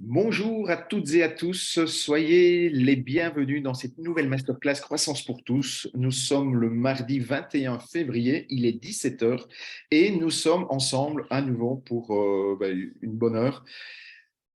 Bonjour à toutes et à tous, soyez les bienvenus dans cette nouvelle masterclass Croissance pour tous. Nous sommes le mardi 21 février, il est 17 heures et nous sommes ensemble à nouveau pour une bonne heure.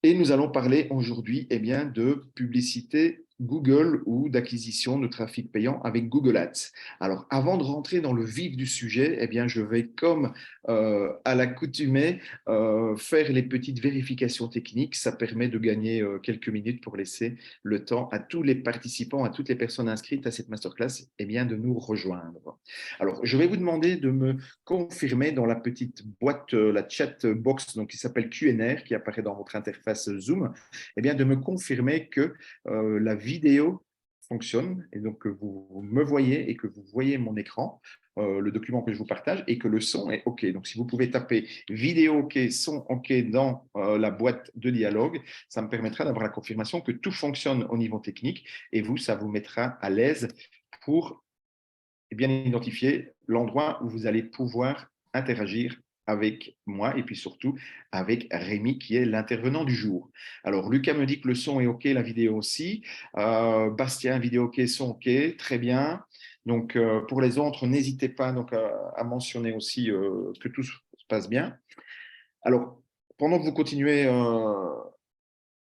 Et nous allons parler aujourd'hui de publicité Google ou d'acquisition de trafic payant avec Google Ads. Alors, avant de rentrer dans le vif du sujet, je vais, comme à l'accoutumée, faire les petites vérifications techniques. Ça permet de gagner quelques minutes pour laisser le temps à tous les participants, à toutes les personnes inscrites à cette masterclass, de nous rejoindre. Alors, je vais vous demander de me confirmer dans la petite boîte, la chat box donc, qui s'appelle QNR, qui apparaît dans votre interface Zoom, de me confirmer que la vidéo fonctionne et donc que vous me voyez et que vous voyez mon écran, le document que je vous partage et que le son est OK. Donc, si vous pouvez taper vidéo OK, son OK dans la boîte de dialogue, ça me permettra d'avoir la confirmation que tout fonctionne au niveau technique et vous, ça vous mettra à l'aise pour bien identifier l'endroit où vous allez pouvoir interagir avec moi et puis surtout avec Rémi qui est l'intervenant du jour. Alors Lucas me dit que le son est OK, la vidéo aussi. Bastien, vidéo OK, son OK, très bien. Donc pour les autres, n'hésitez pas donc, à mentionner aussi que tout se passe bien. Alors pendant que vous continuez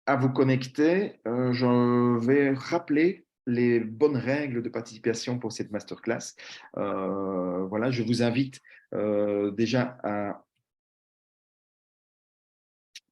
à vous connecter, je vais rappeler les bonnes règles de participation pour cette masterclass. Voilà, je vous invite déjà à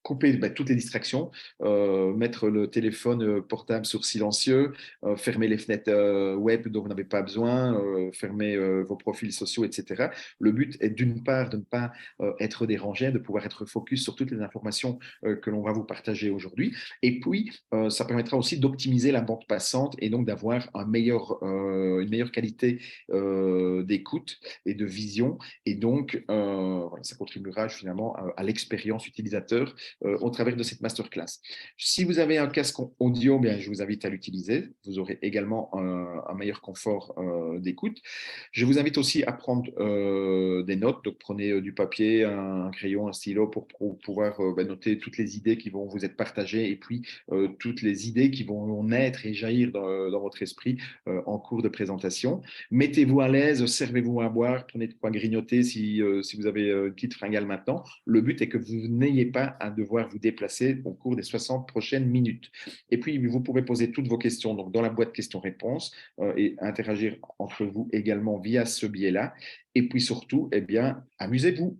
couper toutes les distractions, mettre le téléphone portable sur silencieux, fermer les fenêtres web dont vous n'avez pas besoin, fermer vos profils sociaux, etc. Le but est d'une part de ne pas être dérangé, de pouvoir être focus sur toutes les informations que l'on va vous partager aujourd'hui. Et puis, ça permettra aussi d'optimiser la bande passante et donc d'avoir une meilleure qualité d'écoute et de vision. Et donc, voilà, ça contribuera finalement à l'expérience utilisateur au travers de cette masterclass. Si vous avez un casque audio, je vous invite à l'utiliser. Vous aurez également un meilleur confort d'écoute. Je vous invite aussi à prendre des notes. Donc, prenez du papier, un crayon, un stylo pour pouvoir noter toutes les idées qui vont vous être partagées et puis toutes les idées qui vont naître et jaillir dans votre esprit en cours de présentation. Mettez-vous à l'aise, servez-vous à boire, prenez de quoi grignoter si vous avez une petite fringale maintenant. Le but est que vous n'ayez pas à devoir vous déplacer au cours des 60 prochaines minutes. Et puis, vous pourrez poser toutes vos questions donc, dans la boîte questions-réponses et interagir entre vous également via ce biais-là. Et puis surtout, amusez-vous.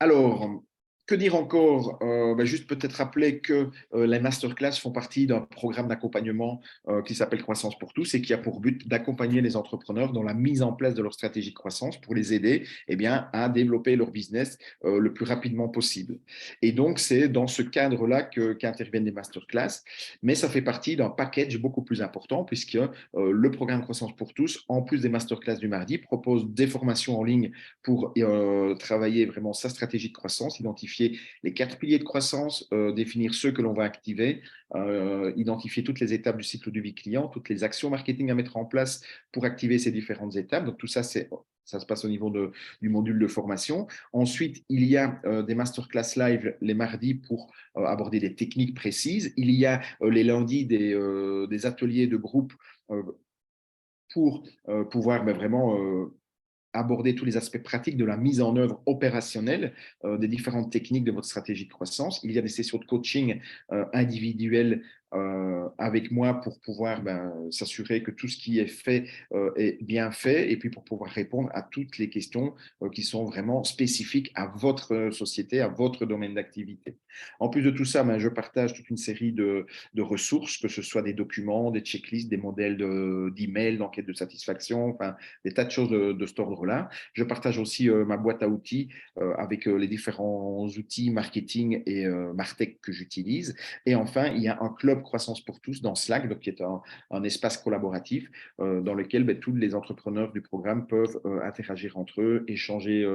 Alors, que dire encore juste peut-être rappeler que les masterclass font partie d'un programme d'accompagnement qui s'appelle Croissance pour tous et qui a pour but d'accompagner les entrepreneurs dans la mise en place de leur stratégie de croissance pour les aider à développer leur business le plus rapidement possible. Et donc, c'est dans ce cadre-là qu'interviennent les masterclass, mais ça fait partie d'un package beaucoup plus important puisque le programme Croissance pour tous, en plus des masterclass du mardi, propose des formations en ligne pour travailler vraiment sa stratégie de croissance, identifier les 4 piliers de croissance, définir ceux que l'on va activer, identifier toutes les étapes du cycle de vie client, toutes les actions marketing à mettre en place pour activer ces différentes étapes. Donc tout ça, ça se passe au niveau du module de formation. Ensuite, il y a des masterclass live les mardis pour aborder des techniques précises. Il y a les lundis des ateliers de groupe pour pouvoir vraiment aborder tous les aspects pratiques de la mise en œuvre opérationnelle des différentes techniques de votre stratégie de croissance. Il y a des sessions de coaching individuelles avec moi pour pouvoir s'assurer que tout ce qui est fait est bien fait et puis pour pouvoir répondre à toutes les questions qui sont vraiment spécifiques à votre société, à votre domaine d'activité. En plus de tout ça, je partage toute une série de ressources, que ce soit des documents, des checklists, des modèles d'email, d'enquête de satisfaction, enfin, des tas de choses de cet ordre-là. Je partage aussi ma boîte à outils avec les différents outils marketing et Martech que j'utilise. Et enfin, il y a un club Club Croissance pour tous dans Slack, donc qui est un espace collaboratif dans lequel tous les entrepreneurs du programme peuvent interagir entre eux, échanger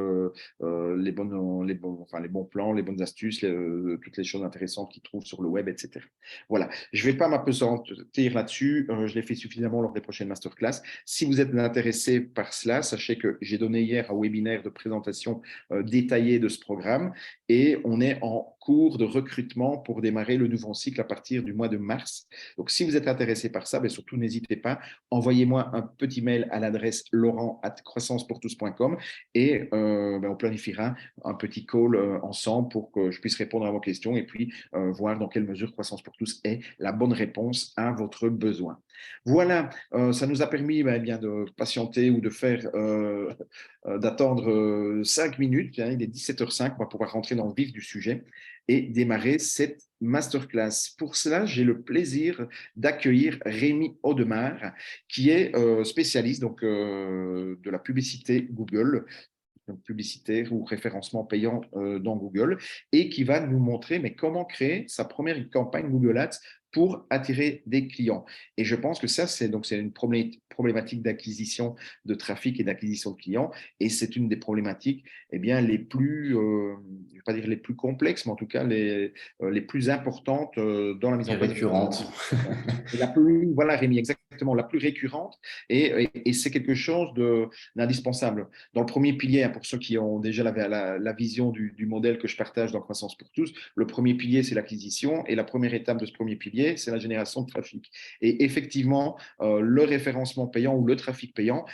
les bons plans, les bonnes astuces, toutes les choses intéressantes qu'ils trouvent sur le web, etc. Voilà, je ne vais pas m'appesantir là-dessus, je l'ai fait suffisamment lors des prochaines masterclass. Si vous êtes intéressé par cela, sachez que j'ai donné hier un webinaire de présentation détaillée de ce programme et on est en cours de recrutement pour démarrer le nouveau cycle à partir du mois de mars. Donc, si vous êtes intéressé par ça, surtout n'hésitez pas, envoyez-moi un petit mail à l'adresse laurent@croissancepourtous.com et on planifiera un petit call ensemble pour que je puisse répondre à vos questions et puis voir dans quelle mesure Croissance pour tous est la bonne réponse à votre besoin. Voilà, ça nous a permis bien de patienter ou de faire d'attendre 5 minutes. Hein, il est 17h05, on va pouvoir rentrer dans le vif du sujet et démarrer cette masterclass. Pour cela, j'ai le plaisir d'accueillir Rémi Audemars, qui est spécialiste de la publicité Google, publicitaire ou référencement payant dans Google, et qui va nous montrer comment créer sa première campagne Google Ads pour attirer des clients. Et je pense que ça, c'est une problématique d'acquisition de trafic et d'acquisition de clients, et c'est une des problématiques les plus, je ne vais pas dire les plus complexes, mais en tout cas les plus importantes dans la mise en place. Récurrente. Voilà, Rémi, exactement, la plus récurrente, et c'est quelque chose d'indispensable. Dans le premier pilier, pour ceux qui ont déjà la vision du modèle que je partage dans Croissance pour tous, le premier pilier, c'est l'acquisition, et la première étape de ce premier pilier, c'est la génération de trafic. Et effectivement, le référencement payant ou le trafic payant,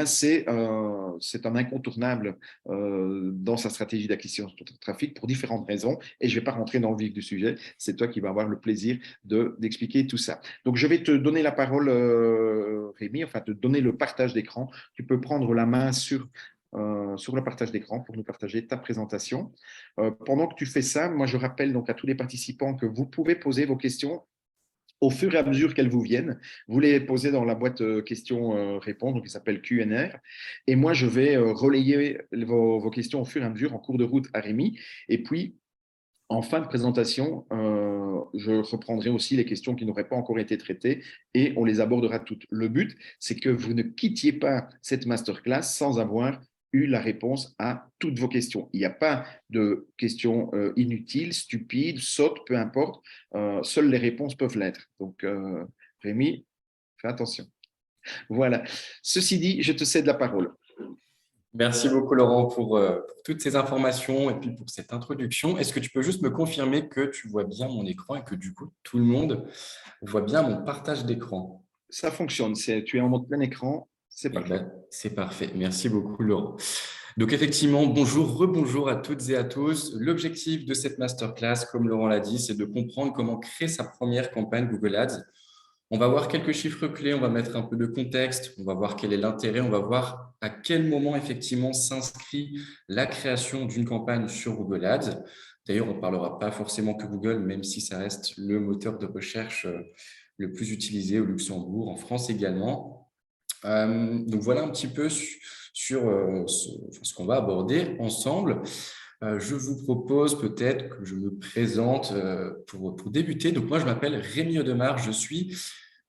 c'est un incontournable dans sa stratégie d'acquisition de trafic pour différentes raisons, et je ne vais pas rentrer dans le vif du sujet, c'est toi qui vas avoir le plaisir d'expliquer tout ça. Donc, je vais te donner la parole, Rémi, te donner le partage d'écran. Tu peux prendre la main sur le partage d'écran pour nous partager ta présentation. Pendant que tu fais ça, moi, je rappelle donc à tous les participants que vous pouvez poser vos questions au fur et à mesure qu'elles vous viennent. Vous les posez dans la boîte questions-réponses, donc qui s'appelle Q&R. Et moi, je vais relayer vos questions au fur et à mesure en cours de route à Rémi. Et puis, en fin de présentation, je reprendrai aussi les questions qui n'auraient pas encore été traitées et on les abordera toutes. Le but, c'est que vous ne quittiez pas cette masterclass sans avoir eu la réponse à toutes vos questions. Il n'y a pas de questions inutiles, stupides, sottes, peu importe. Seules les réponses peuvent l'être. Donc, Rémi, fais attention. Voilà. Ceci dit, je te cède la parole. Merci beaucoup, Laurent, pour toutes ces informations et puis pour cette introduction. Est-ce que tu peux juste me confirmer que tu vois bien mon écran et que du coup, tout le monde voit bien mon partage d'écran? Ça fonctionne. Tu es en mode plein écran. C'est parfait. C'est parfait. Merci beaucoup, Laurent. Donc, effectivement, bonjour, rebonjour à toutes et à tous. L'objectif de cette masterclass, comme Laurent l'a dit, c'est de comprendre comment créer sa première campagne Google Ads. On va voir quelques chiffres clés, on va mettre un peu de contexte, on va voir quel est l'intérêt, on va voir à quel moment effectivement s'inscrit la création d'une campagne sur Google Ads. D'ailleurs, on ne parlera pas forcément que Google, même si ça reste le moteur de recherche le plus utilisé au Luxembourg, en France également. Donc voilà un petit peu sur ce qu'on va aborder ensemble. Je vous propose peut-être que je me présente pour débuter. Donc moi, je m'appelle Rémi Audemars, je suis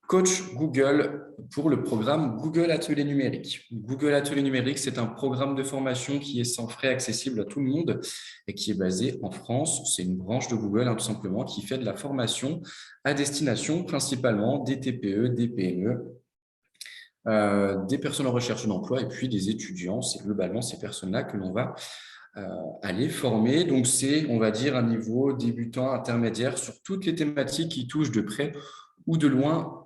coach Google pour le programme Google Atelier Numérique. Google Atelier Numérique, c'est un programme de formation qui est sans frais, accessible à tout le monde et qui est basé en France. C'est une branche de Google, tout simplement, qui fait de la formation à destination principalement des TPE, des PME, des personnes en recherche d'emploi et puis des étudiants. C'est globalement ces personnes-là que l'on va aller former. Donc, c'est, on va dire, un niveau débutant intermédiaire sur toutes les thématiques qui touchent de près ou de loin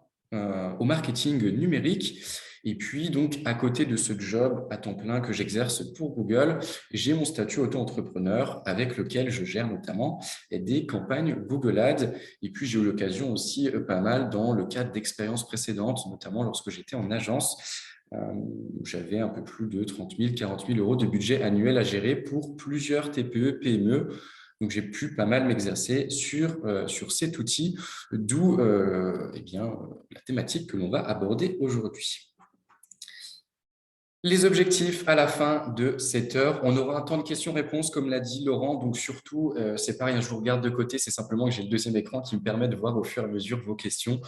au marketing numérique. Et puis, donc, à côté de ce job à temps plein que j'exerce pour Google, j'ai mon statut auto-entrepreneur avec lequel je gère notamment des campagnes Google Ads. Et puis, j'ai eu l'occasion aussi pas mal dans le cadre d'expériences précédentes, notamment lorsque j'étais en agence. J'avais un peu plus de 30 000, 40 000 euros de budget annuel à gérer pour plusieurs TPE, PME. Donc, j'ai pu pas mal m'exercer sur cet outil, d'où la thématique que l'on va aborder aujourd'hui. Les objectifs à la fin de cette heure, on aura un temps de questions-réponses, comme l'a dit Laurent. Donc, surtout, c'est pareil, je vous regarde de côté, c'est simplement que j'ai le deuxième écran qui me permet de voir au fur et à mesure vos questions.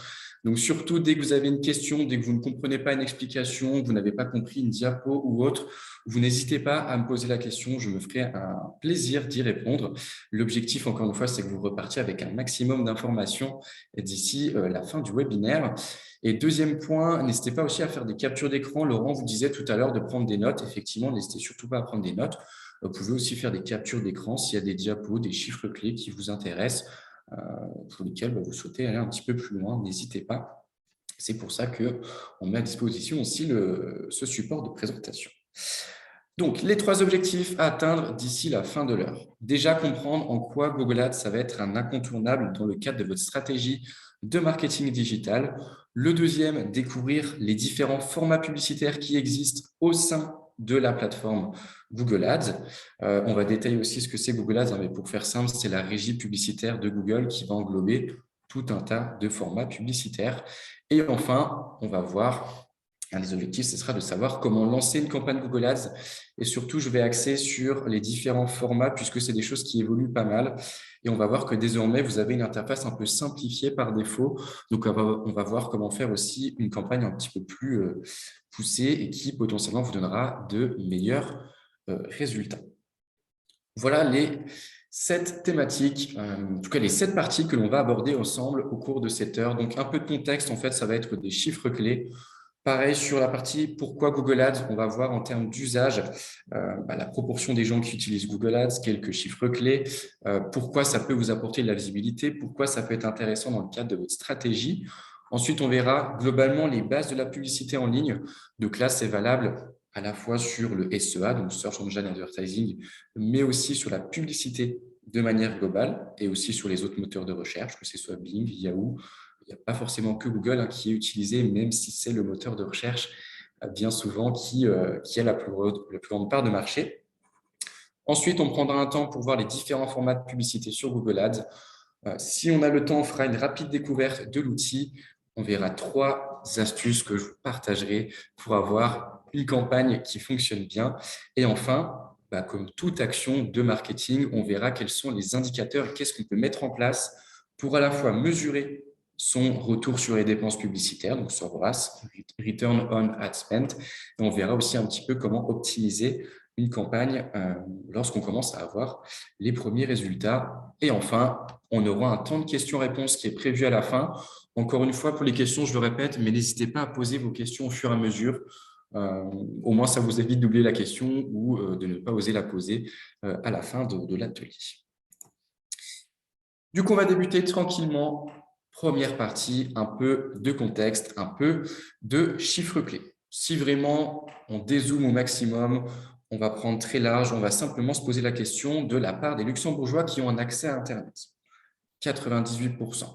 Donc, surtout, dès que vous avez une question, dès que vous ne comprenez pas une explication, que vous n'avez pas compris une diapo ou autre, vous n'hésitez pas à me poser la question. Je me ferai un plaisir d'y répondre. L'objectif, encore une fois, c'est que vous repartiez avec un maximum d'informations d'ici la fin du webinaire. Et deuxième point, n'hésitez pas aussi à faire des captures d'écran. Laurent vous disait tout à l'heure de prendre des notes. Effectivement, n'hésitez surtout pas à prendre des notes. Vous pouvez aussi faire des captures d'écran s'il y a des diapos, des chiffres clés qui vous intéressent, pour lesquels vous souhaitez aller un petit peu plus loin. N'hésitez pas. C'est pour ça qu'on met à disposition aussi ce support de présentation. Donc, les 3 objectifs à atteindre d'ici la fin de l'heure. Déjà, comprendre en quoi Google Ads, ça va être un incontournable dans le cadre de votre stratégie de marketing digital. Le deuxième, découvrir les différents formats publicitaires qui existent au sein de la plateforme Google Ads. On va détailler aussi ce que c'est Google Ads, mais pour faire simple, c'est la régie publicitaire de Google qui va englober tout un tas de formats publicitaires. Et enfin, on va voir un des objectifs, ce sera de savoir comment lancer une campagne Google Ads. Et surtout, je vais axer sur les différents formats puisque c'est des choses qui évoluent pas mal. Et on va voir que désormais, vous avez une interface un peu simplifiée par défaut. Donc, on va voir comment faire aussi une campagne un petit peu plus poussée et qui potentiellement vous donnera de meilleurs résultats. Voilà les 7 thématiques, en tout cas les 7 parties que l'on va aborder ensemble au cours de cette heure. Donc, un peu de contexte, en fait, ça va être des chiffres clés. Pareil, sur la partie pourquoi Google Ads, on va voir en termes d'usage la proportion des gens qui utilisent Google Ads, quelques chiffres clés, pourquoi ça peut vous apporter de la visibilité, pourquoi ça peut être intéressant dans le cadre de votre stratégie. Ensuite, on verra globalement les bases de la publicité en ligne. Donc là, c'est valable à la fois sur le SEA, donc Search Engine Advertising, mais aussi sur la publicité de manière globale et aussi sur les autres moteurs de recherche, que ce soit Bing, Yahoo. Il n'y a pas forcément que Google qui est utilisé, même si c'est le moteur de recherche bien souvent qui a la plus grande part de marché. Ensuite, on prendra un temps pour voir les différents formats de publicité sur Google Ads. Si on a le temps, on fera une rapide découverte de l'outil. On verra 3 astuces que je vous partagerai pour avoir une campagne qui fonctionne bien. Et enfin, comme toute action de marketing, on verra quels sont les indicateurs et qu'est-ce qu'on peut mettre en place pour à la fois mesurer son retour sur les dépenses publicitaires, donc sur ROAS, Return on Ad Spend. Et on verra aussi un petit peu comment optimiser une campagne lorsqu'on commence à avoir les premiers résultats. Et enfin, on aura un temps de questions-réponses qui est prévu à la fin. Encore une fois, pour les questions, je le répète, mais n'hésitez pas à poser vos questions au fur et à mesure. Au moins, ça vous évite d'oublier la question ou de ne pas oser la poser à la fin de l'atelier. Du coup, on va débuter tranquillement. Première partie, un peu de contexte, un peu de chiffres clés. Si vraiment on dézoome au maximum, on va prendre très large, on va simplement se poser la question de la part des luxembourgeois qui ont un accès à Internet. 98%.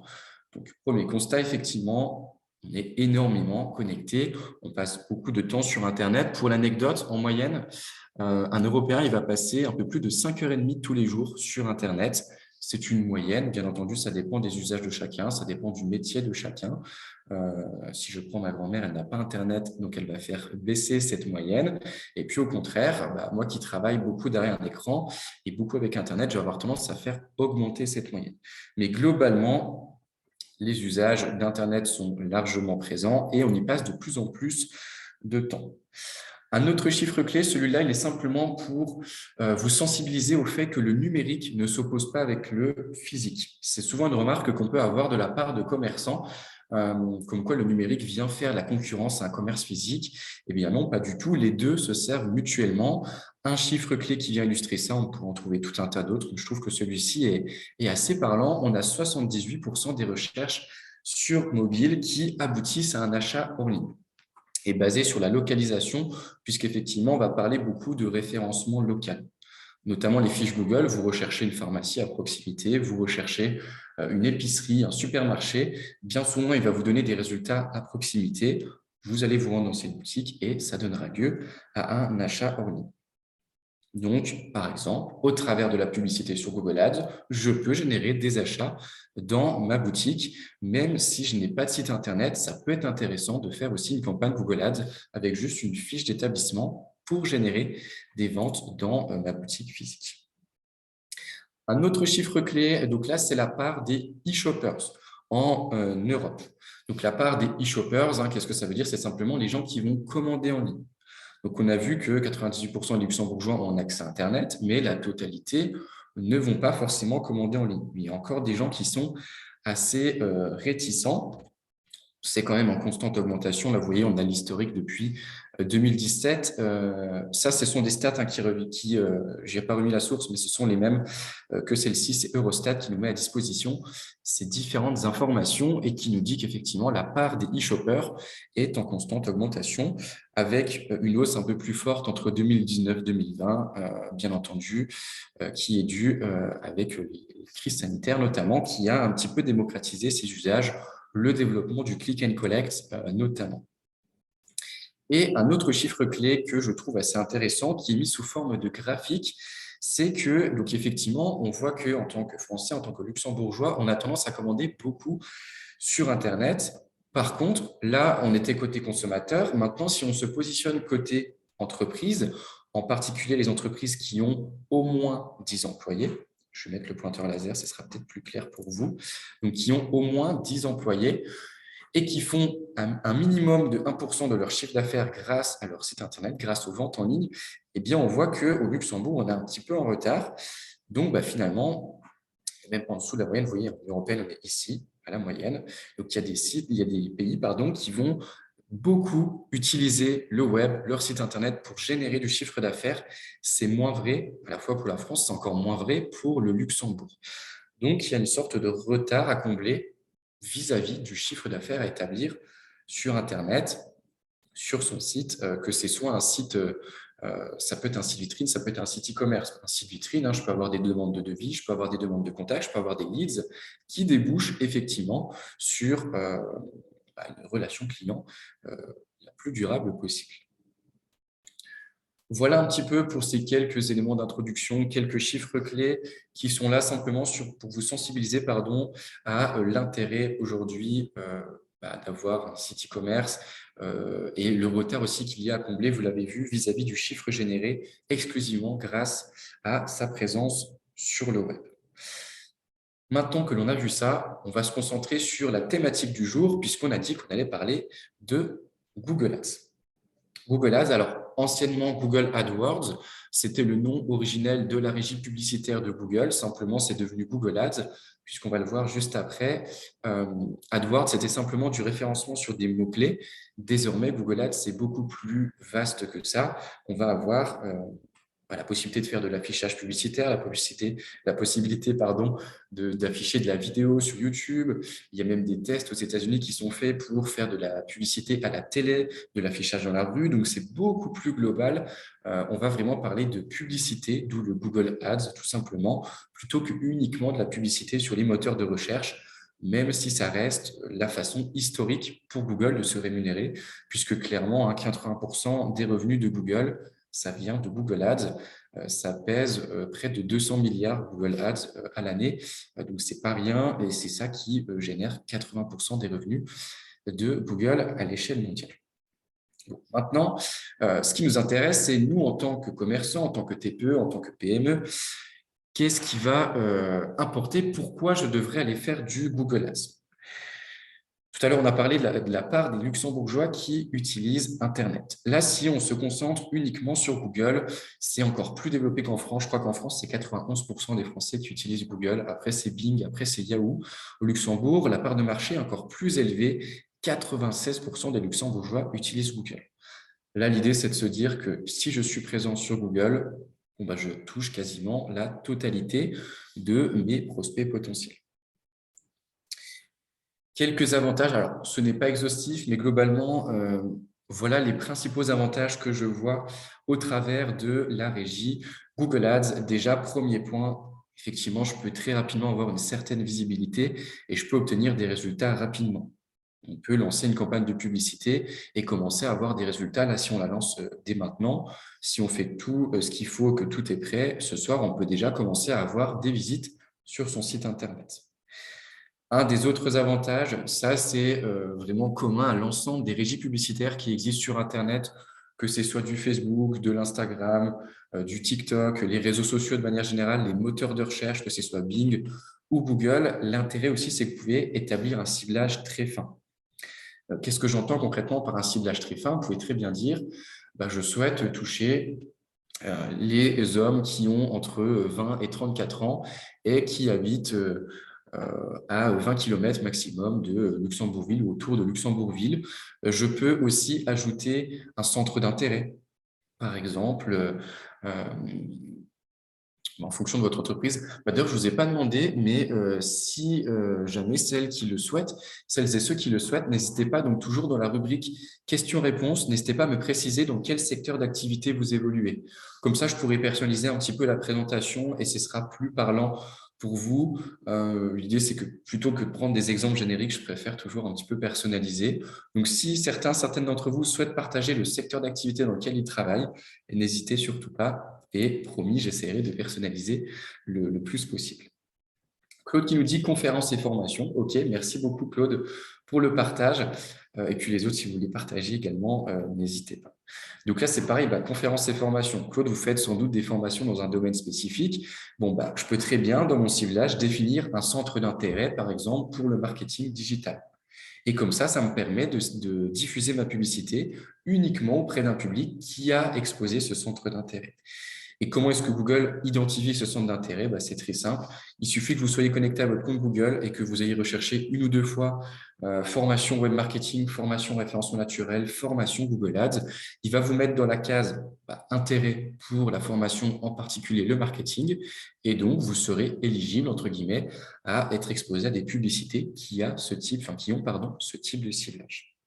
Donc, premier constat, effectivement, on est énormément connecté. On passe beaucoup de temps sur Internet. Pour l'anecdote, en moyenne, un Européen, il va passer un peu plus de 5h30 tous les jours sur Internet. C'est une moyenne. Bien entendu, ça dépend des usages de chacun, ça dépend du métier de chacun. Si je prends ma grand-mère, elle n'a pas Internet, donc elle va faire baisser cette moyenne. Et puis au contraire, moi qui travaille beaucoup derrière un écran et beaucoup avec Internet, je vais avoir tendance à faire augmenter cette moyenne. Mais globalement, les usages d'Internet sont largement présents et on y passe de plus en plus de temps. Un autre chiffre clé, celui-là, il est simplement pour vous sensibiliser au fait que le numérique ne s'oppose pas avec le physique. C'est souvent une remarque qu'on peut avoir de la part de commerçants, comme quoi le numérique vient faire la concurrence à un commerce physique. Eh bien non, pas du tout. Les deux se servent mutuellement. Un chiffre clé qui vient illustrer ça, on pourrait en trouver tout un tas d'autres. Je trouve que celui-ci est assez parlant. On a 78% des recherches sur mobile qui aboutissent à un achat hors ligne. Est basé sur la localisation, puisqu'effectivement, on va parler beaucoup de référencement local. Notamment les fiches Google, vous recherchez une pharmacie à proximité, vous recherchez une épicerie, un supermarché. Bien souvent, il va vous donner des résultats à proximité. Vous allez vous rendre dans cette boutique et ça donnera lieu à un achat hors ligne. Donc, par exemple, au travers de la publicité sur Google Ads, je peux générer des achats dans ma boutique, même si je n'ai pas de site internet. Ça peut être intéressant de faire aussi une campagne Google Ads avec juste une fiche d'établissement pour générer des ventes dans ma boutique physique. Un autre chiffre clé, donc là, c'est la part des e-shoppers en Europe. Donc, la part des e-shoppers, qu'est-ce que ça veut dire? C'est simplement les gens qui vont commander en ligne. Donc, on a vu que 98% des luxembourgeois ont accès à Internet, mais la totalité ne vont pas forcément commander en ligne. Il y a encore des gens qui sont assez réticents. C'est quand même en constante augmentation. Là, vous voyez, on a l'historique depuis 2017. Ça, ce sont des stats je n'ai pas remis la source, mais ce sont les mêmes que celle-ci. C'est Eurostat qui nous met à disposition ces différentes informations et qui nous dit qu'effectivement, la part des e-shoppers est en constante augmentation avec une hausse un peu plus forte entre 2019-2020, bien entendu, qui est due avec les crises sanitaires notamment, qui a un petit peu démocratisé ces usages, le développement du click and collect notamment. Et un autre chiffre clé que je trouve assez intéressant, qui est mis sous forme de graphique, c'est que, donc effectivement, on voit qu'en tant que Français, en tant que Luxembourgeois, on a tendance à commander beaucoup sur Internet. Par contre, là, on était côté consommateur. Maintenant, si on se positionne côté entreprise, en particulier les entreprises qui ont au moins 10 employés, je vais mettre le pointeur laser, ce sera peut-être plus clair pour vous, donc qui ont au moins 10 employés et qui font un minimum de 1% de leur chiffre d'affaires grâce à leur site Internet, grâce aux ventes en ligne, eh bien, on voit qu'au Luxembourg, on est un petit peu en retard. Donc, finalement, même en dessous de la moyenne, vous voyez, en Union européenne, on est ici, à la moyenne. Donc, il y a des pays qui vont beaucoup utiliser le web, leur site Internet pour générer du chiffre d'affaires. C'est moins vrai, à la fois pour la France, c'est encore moins vrai pour le Luxembourg. Donc, il y a une sorte de retard à combler vis-à-vis du chiffre d'affaires à établir sur Internet, sur son site, que ce soit un site, ça peut être un site vitrine, ça peut être un site e-commerce. Un site vitrine, je peux avoir des demandes de devis, je peux avoir des demandes de contact, je peux avoir des leads qui débouchent effectivement sur une relation client la plus durable possible. Voilà un petit peu pour ces quelques éléments d'introduction, quelques chiffres clés qui sont là simplement pour vous sensibiliser à l'intérêt aujourd'hui d'avoir un site e-commerce et le retard aussi qu'il y a à combler, vous l'avez vu, vis-à-vis du chiffre généré exclusivement grâce à sa présence sur le web. Maintenant que l'on a vu ça, on va se concentrer sur la thématique du jour puisqu'on a dit qu'on allait parler de Google Ads. Google Ads, alors anciennement Google AdWords, c'était le nom originel de la régie publicitaire de Google. Simplement, c'est devenu Google Ads, puisqu'on va le voir juste après. AdWords, c'était simplement du référencement sur des mots-clés. Désormais, Google Ads, c'est beaucoup plus vaste que ça. On va avoir la possibilité de faire de l'affichage publicitaire, la possibilité d'afficher de la vidéo sur YouTube. Il y a même des tests aux États-Unis qui sont faits pour faire de la publicité à la télé, de l'affichage dans la rue. Donc, c'est beaucoup plus global. On va vraiment parler de publicité, d'où le Google Ads, tout simplement, plutôt que uniquement de la publicité sur les moteurs de recherche, même si ça reste la façon historique pour Google de se rémunérer, puisque clairement, 80% des revenus de Google, ça vient de Google Ads. Ça pèse près de 200 milliards Google Ads à l'année. Donc, ce n'est pas rien et c'est ça qui génère 80% des revenus de Google à l'échelle mondiale. Donc, maintenant, ce qui nous intéresse, c'est nous, en tant que commerçants, en tant que TPE, en tant que PME, qu'est-ce qui va importer? Pourquoi je devrais aller faire du Google Ads? Tout à l'heure, on a parlé de la part des luxembourgeois qui utilisent Internet. Là, si on se concentre uniquement sur Google, c'est encore plus développé qu'en France. Je crois qu'en France, c'est 91% des Français qui utilisent Google. Après, c'est Bing, après, c'est Yahoo. Au Luxembourg, la part de marché est encore plus élevée. 96% des luxembourgeois utilisent Google. Là, l'idée, c'est de se dire que si je suis présent sur Google, je touche quasiment la totalité de mes prospects potentiels. Quelques avantages, alors ce n'est pas exhaustif, mais globalement, voilà les principaux avantages que je vois au travers de la régie Google Ads. Déjà, premier point, effectivement, je peux très rapidement avoir une certaine visibilité et je peux obtenir des résultats rapidement. on peut lancer une campagne de publicité et commencer à avoir des résultats. Là, si on la lance dès maintenant, si on fait tout ce qu'il faut, que tout est prêt, ce soir, on peut déjà commencer à avoir des visites sur son site Internet. Un des autres avantages, ça c'est vraiment commun à l'ensemble des régies publicitaires qui existent sur Internet, que ce soit du Facebook, de l'Instagram, du TikTok, les réseaux sociaux de manière générale, les moteurs de recherche, que ce soit Bing ou Google. L'intérêt aussi, c'est que vous pouvez établir un ciblage très fin. Qu'est-ce que j'entends concrètement par un ciblage très fin? Vous pouvez très bien dire, je souhaite toucher les hommes qui ont entre 20 et 34 ans et qui habitent à 20 km maximum de Luxembourgville ou autour de Luxembourgville. Je peux aussi ajouter un centre d'intérêt. Par exemple, en fonction de votre entreprise. D'ailleurs, je ne vous ai pas demandé, mais si jamais celles et ceux qui le souhaitent, n'hésitez pas, donc toujours dans la rubrique questions-réponses, n'hésitez pas à me préciser dans quel secteur d'activité vous évoluez. Comme ça, je pourrai personnaliser un petit peu la présentation et ce sera plus parlant pour vous. L'idée, c'est que plutôt que de prendre des exemples génériques, je préfère toujours un petit peu personnaliser. Donc, si certaines d'entre vous souhaitent partager le secteur d'activité dans lequel ils travaillent, n'hésitez surtout pas. Et promis, j'essaierai de personnaliser le plus possible. Claude qui nous dit conférence et formation. OK, merci beaucoup Claude pour le partage. Et puis les autres, si vous voulez partager également, n'hésitez pas. Donc là, c'est pareil, conférence et formation. Claude, vous faites sans doute des formations dans un domaine spécifique. Je peux très bien, dans mon ciblage, définir un centre d'intérêt, par exemple, pour le marketing digital. Et comme ça me permet de diffuser ma publicité uniquement auprès d'un public qui a exposé ce centre d'intérêt. Et comment est-ce que Google identifie ce centre d'intérêt? C'est très simple. Il suffit que vous soyez connecté à votre compte Google et que vous ayez recherché une ou deux fois formation web marketing, formation référencement naturel, formation Google Ads. Il va vous mettre dans la case intérêt pour la formation, en particulier le marketing. Et donc, vous serez éligible, entre guillemets, à être exposé à des publicités qui ont ce type de ciblage.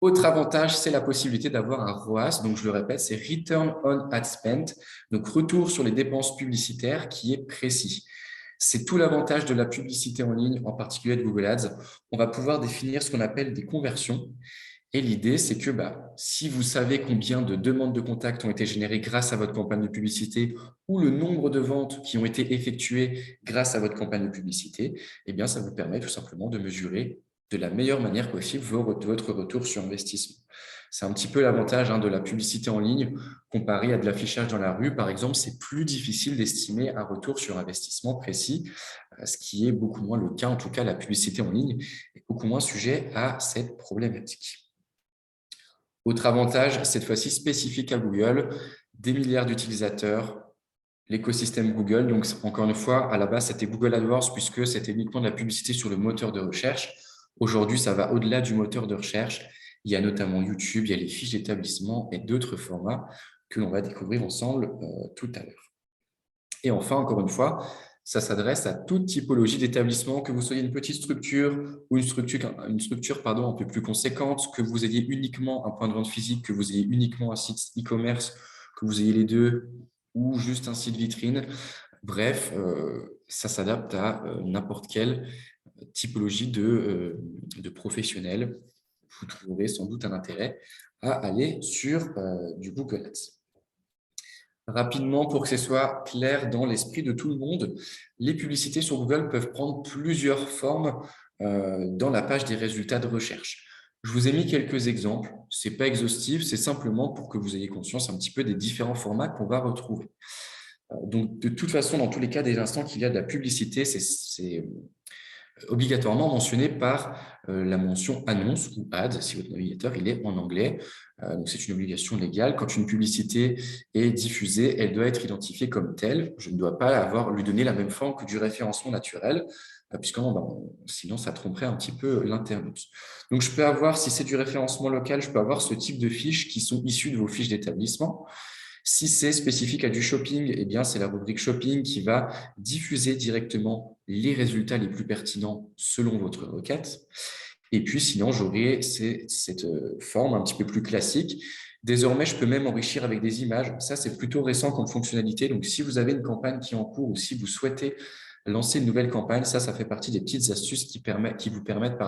Autre avantage, c'est la possibilité d'avoir un ROAS, donc je le répète, c'est Return on Ad Spent, donc retour sur les dépenses publicitaires qui est précis. C'est tout l'avantage de la publicité en ligne, en particulier de Google Ads. On va pouvoir définir ce qu'on appelle des conversions. Et l'idée, c'est que si vous savez combien de demandes de contact ont été générées grâce à votre campagne de publicité ou le nombre de ventes qui ont été effectuées grâce à votre campagne de publicité, ça vous permet tout simplement de mesurer de la meilleure manière possible votre retour sur investissement. C'est un petit peu l'avantage de la publicité en ligne comparé à de l'affichage dans la rue. Par exemple, c'est plus difficile d'estimer un retour sur investissement précis, ce qui est beaucoup moins le cas. En tout cas, la publicité en ligne est beaucoup moins sujet à cette problématique. Autre avantage, cette fois-ci spécifique à Google, des milliards d'utilisateurs, l'écosystème Google. Donc, encore une fois, à la base, c'était Google AdWords puisque c'était uniquement de la publicité sur le moteur de recherche. Aujourd'hui, ça va au-delà du moteur de recherche. Il y a notamment YouTube, il y a les fiches d'établissement et d'autres formats que l'on va découvrir ensemble tout à l'heure. Et enfin, encore une fois, ça s'adresse à toute typologie d'établissement, que vous soyez une petite structure ou une structure un peu plus conséquente, que vous ayez uniquement un point de vente physique, que vous ayez uniquement un site e-commerce, que vous ayez les deux ou juste un site vitrine. Bref, ça s'adapte à n'importe quelle typologie de professionnels. Vous trouverez sans doute un intérêt à aller sur du Google Ads. Rapidement, pour que ce soit clair dans l'esprit de tout le monde, les publicités sur Google peuvent prendre plusieurs formes dans la page des résultats de recherche. Je vous ai mis quelques exemples. Ce n'est pas exhaustif, c'est simplement pour que vous ayez conscience un petit peu des différents formats qu'on va retrouver. Donc, de toute façon, dans tous les cas, dès l'instant qu'il y a de la publicité, c'est obligatoirement mentionné par la mention annonce ou ad si votre navigateur il est en anglais. Donc c'est une obligation légale. Quand une publicité est diffusée, elle doit être identifiée comme telle. Je ne dois pas lui donner la même forme que du référencement naturel, sinon ça tromperait un petit peu l'internaute. Donc je peux avoir, si c'est du référencement local, je peux avoir ce type de fiches qui sont issues de vos fiches d'établissement. Si c'est spécifique à du shopping, c'est la rubrique shopping qui va diffuser directement les résultats les plus pertinents selon votre requête. Et puis, sinon, j'aurai cette forme un petit peu plus classique. Désormais, je peux même enrichir avec des images. Ça, c'est plutôt récent comme fonctionnalité. Donc, si vous avez une campagne qui est en cours ou si vous souhaitez lancer une nouvelle campagne, ça fait partie des petites astuces qui vous permettent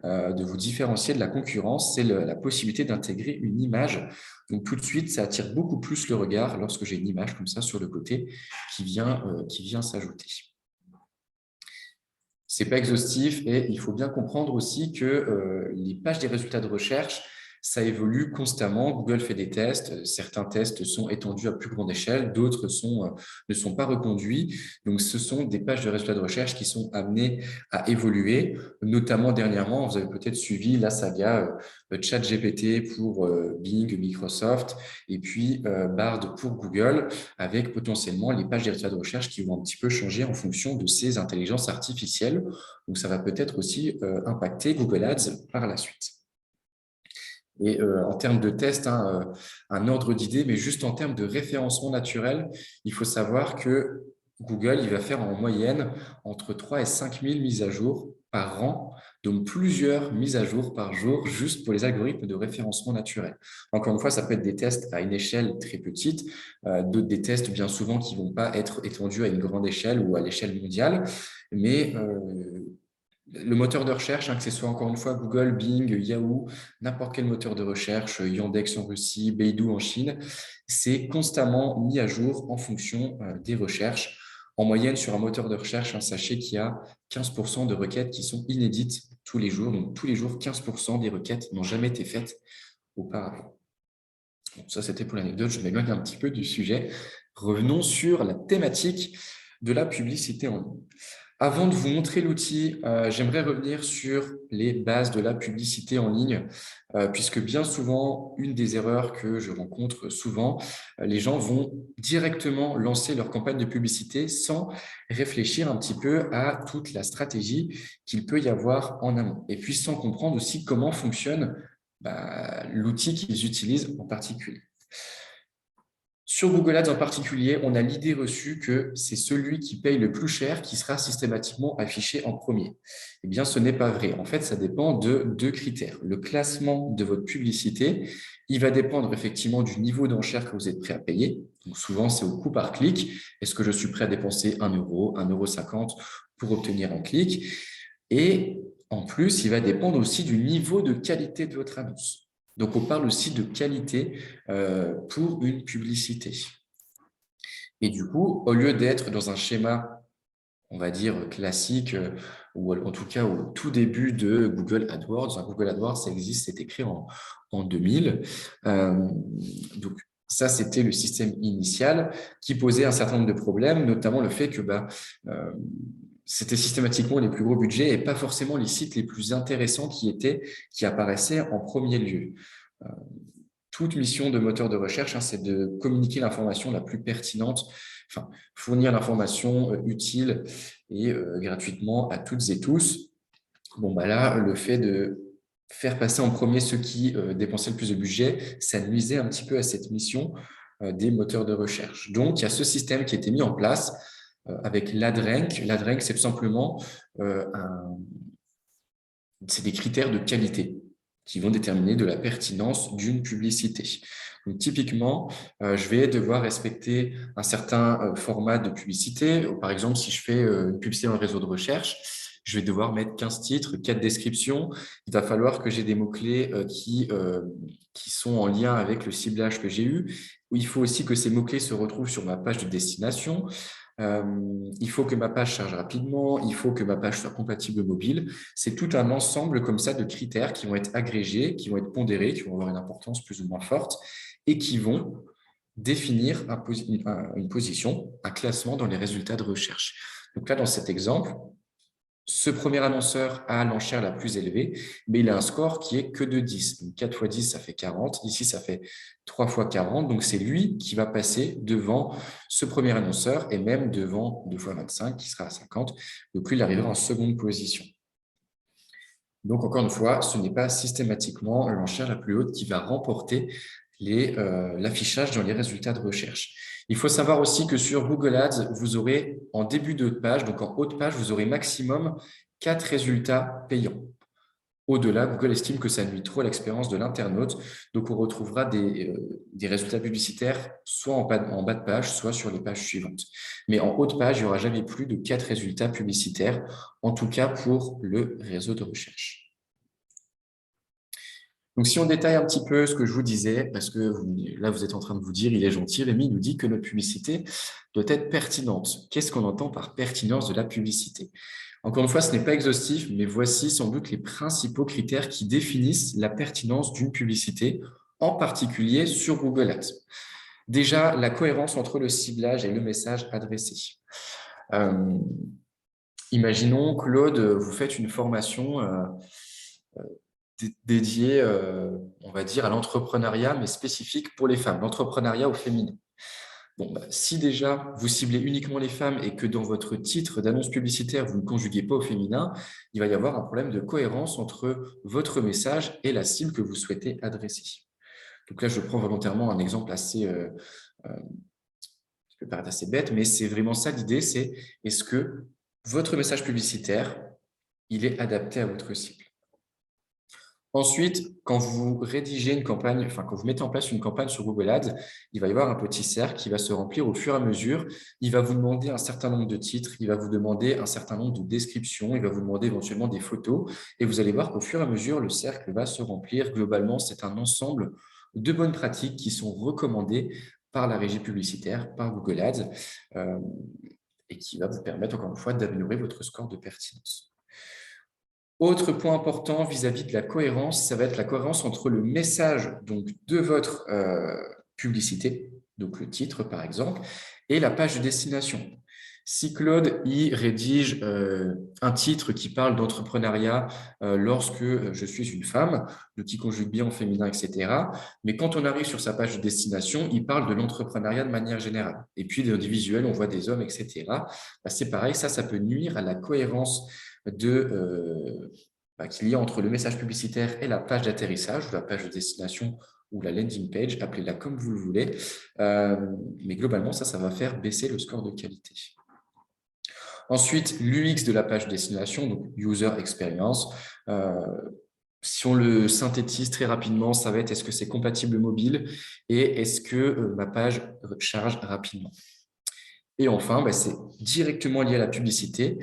de vous différencier de la concurrence. C'est la possibilité d'intégrer une image. Donc, tout de suite, ça attire beaucoup plus le regard lorsque j'ai une image comme ça sur le côté qui vient s'ajouter. Ce n'est pas exhaustif et il faut bien comprendre aussi que les pages des résultats de recherche, ça évolue constamment. Google fait des tests. Certains tests sont étendus à plus grande échelle, d'autres ne sont pas reconduits. Donc, ce sont des pages de résultats de recherche qui sont amenées à évoluer. Notamment dernièrement, vous avez peut-être suivi la saga ChatGPT pour Bing, Microsoft, et puis Bard pour Google, avec potentiellement les pages des résultats de recherche qui vont un petit peu changer en fonction de ces intelligences artificielles. Donc, ça va peut-être aussi impacter Google Ads par la suite. Et en termes de tests, un ordre d'idée, mais juste en termes de référencement naturel, il faut savoir que Google, il va faire en moyenne entre 3 et 5 000 mises à jour par an, donc plusieurs mises à jour par jour, juste pour les algorithmes de référencement naturel. Encore une fois, ça peut être des tests à une échelle très petite, d'autres des tests bien souvent qui ne vont pas être étendus à une grande échelle ou à l'échelle mondiale, mais le moteur de recherche, que ce soit encore une fois Google, Bing, Yahoo, n'importe quel moteur de recherche, Yandex en Russie, Beidou en Chine, c'est constamment mis à jour en fonction des recherches. En moyenne, sur un moteur de recherche, sachez qu'il y a 15% de requêtes qui sont inédites tous les jours. Donc, tous les jours, 15% des requêtes n'ont jamais été faites auparavant. Bon, ça, c'était pour l'anecdote. Je m'éloigne un petit peu du sujet. Revenons sur la thématique de la publicité en ligne. Avant de vous montrer l'outil, j'aimerais revenir sur les bases de la publicité en ligne, puisque bien souvent, une des erreurs que je rencontre souvent, les gens vont directement lancer leur campagne de publicité sans réfléchir un petit peu à toute la stratégie qu'il peut y avoir en amont, et puis sans comprendre aussi comment fonctionne l'outil qu'ils utilisent en particulier. Sur Google Ads en particulier, on a l'idée reçue que c'est celui qui paye le plus cher qui sera systématiquement affiché en premier. Eh bien, ce n'est pas vrai. En fait, ça dépend de deux critères. Le classement de votre publicité, il va dépendre effectivement du niveau d'enchère que vous êtes prêt à payer. Donc, souvent, c'est au coût par clic. Est-ce que je suis prêt à dépenser 1 euro, 1,50 € pour obtenir un clic? Et en plus, il va dépendre aussi du niveau de qualité de votre annonce. Donc, on parle aussi de qualité pour une publicité. Et du coup, au lieu d'être dans un schéma, on va dire, classique, ou en tout cas au tout début de Google AdWords, Google AdWords, ça existe, c'est écrit en 2000. Donc, ça, c'était le système initial qui posait un certain nombre de problèmes, notamment le fait que c'était systématiquement les plus gros budgets et pas forcément les sites les plus intéressants qui apparaissaient en premier lieu. Toute mission de moteur de recherche, c'est de communiquer l'information la plus pertinente, enfin, fournir l'information utile et gratuitement à toutes et tous. Bon, là, le fait de faire passer en premier ceux qui dépensaient le plus de budget, ça nuisait un petit peu à cette mission des moteurs de recherche. Donc, il y a ce système qui a été mis en place avec l'AdRank. L'AdRank, c'est tout simplement c'est des critères de qualité qui vont déterminer de la pertinence d'une publicité. Donc, typiquement, je vais devoir respecter un certain format de publicité. Par exemple, si je fais une publicité dans le réseau de recherche, je vais devoir mettre 15 titres, 4 descriptions. Il va falloir que j'ai des mots-clés qui sont en lien avec le ciblage que j'ai eu. Il faut aussi que ces mots-clés se retrouvent sur ma page de destination. Il faut que ma page charge rapidement, il faut que ma page soit compatible mobile. C'est tout un ensemble comme ça de critères qui vont être agrégés, qui vont être pondérés, qui vont avoir une importance plus ou moins forte et qui vont définir une position, un classement dans les résultats de recherche. Donc là, dans cet exemple, ce premier annonceur a l'enchère la plus élevée, mais il a un score qui est que de 10. Donc 4 fois 10, ça fait 40. Ici, ça fait 3 fois 40. Donc, c'est lui qui va passer devant ce premier annonceur et même devant 2 fois 25, qui sera à 50. Donc, lui, il arrivera en seconde position. Donc, encore une fois, ce n'est pas systématiquement l'enchère la plus haute qui va remporter l'affichage dans les résultats de recherche. Il faut savoir aussi que sur Google Ads, vous aurez en début de page, donc en haut de page, vous aurez maximum 4 résultats payants. Au-delà, Google estime que ça nuit trop à l'expérience de l'internaute. Donc, on retrouvera des résultats publicitaires soit en bas de page, soit sur les pages suivantes. Mais en haut de page, il n'y aura jamais plus de 4 résultats publicitaires, en tout cas pour le réseau de recherche. Donc, si on détaille un petit peu ce que je vous disais, parce que là, vous êtes en train de vous dire, il est gentil, Rémi nous dit que notre publicité doit être pertinente. Qu'est-ce qu'on entend par pertinence de la publicité? Encore une fois, ce n'est pas exhaustif, mais voici sans doute les principaux critères qui définissent la pertinence d'une publicité, en particulier sur Google Ads. Déjà, la cohérence entre le ciblage et le message adressé. Imaginons, Claude, vous faites une formation dédiée, on va dire, à l'entrepreneuriat, mais spécifique pour les femmes, l'entrepreneuriat au féminin. Bon, si déjà vous ciblez uniquement les femmes et que dans votre titre d'annonce publicitaire, vous ne conjuguez pas au féminin, il va y avoir un problème de cohérence entre votre message et la cible que vous souhaitez adresser. Donc là, je prends volontairement un exemple qui peut paraître assez bête, mais c'est vraiment ça l'idée, c'est est-ce que votre message publicitaire, il est adapté à votre cible? Ensuite, quand vous rédigez une campagne, enfin quand vous mettez en place une campagne sur Google Ads, il va y avoir un petit cercle qui va se remplir au fur et à mesure. Il va vous demander un certain nombre de titres, il va vous demander un certain nombre de descriptions, il va vous demander éventuellement des photos. Et vous allez voir qu'au fur et à mesure, le cercle va se remplir. Globalement, c'est un ensemble de bonnes pratiques qui sont recommandées par la régie publicitaire, par Google Ads, et qui va vous permettre, encore une fois, d'améliorer votre score de pertinence. Autre point important vis-à-vis de la cohérence, ça va être la cohérence entre le message donc, de votre publicité, donc le titre par exemple, et la page de destination. Si Claude y rédige un titre qui parle d'entrepreneuriat lorsque je suis une femme, donc qui conjugue bien au féminin, etc. Mais quand on arrive sur sa page de destination, il parle de l'entrepreneuriat de manière générale. Et puis dans des visuels, on voit des hommes, etc. C'est pareil, ça peut nuire à la cohérence qu'il y a entre le message publicitaire et la page d'atterrissage ou la page de destination ou la landing page, appelez-la comme vous le voulez. Mais globalement, ça va faire baisser le score de qualité. Ensuite, l'UX de la page destination, donc User Experience. Si on le synthétise très rapidement, ça va être est-ce que c'est compatible mobile et est-ce que ma page charge rapidement. Et enfin, c'est directement lié à la publicité,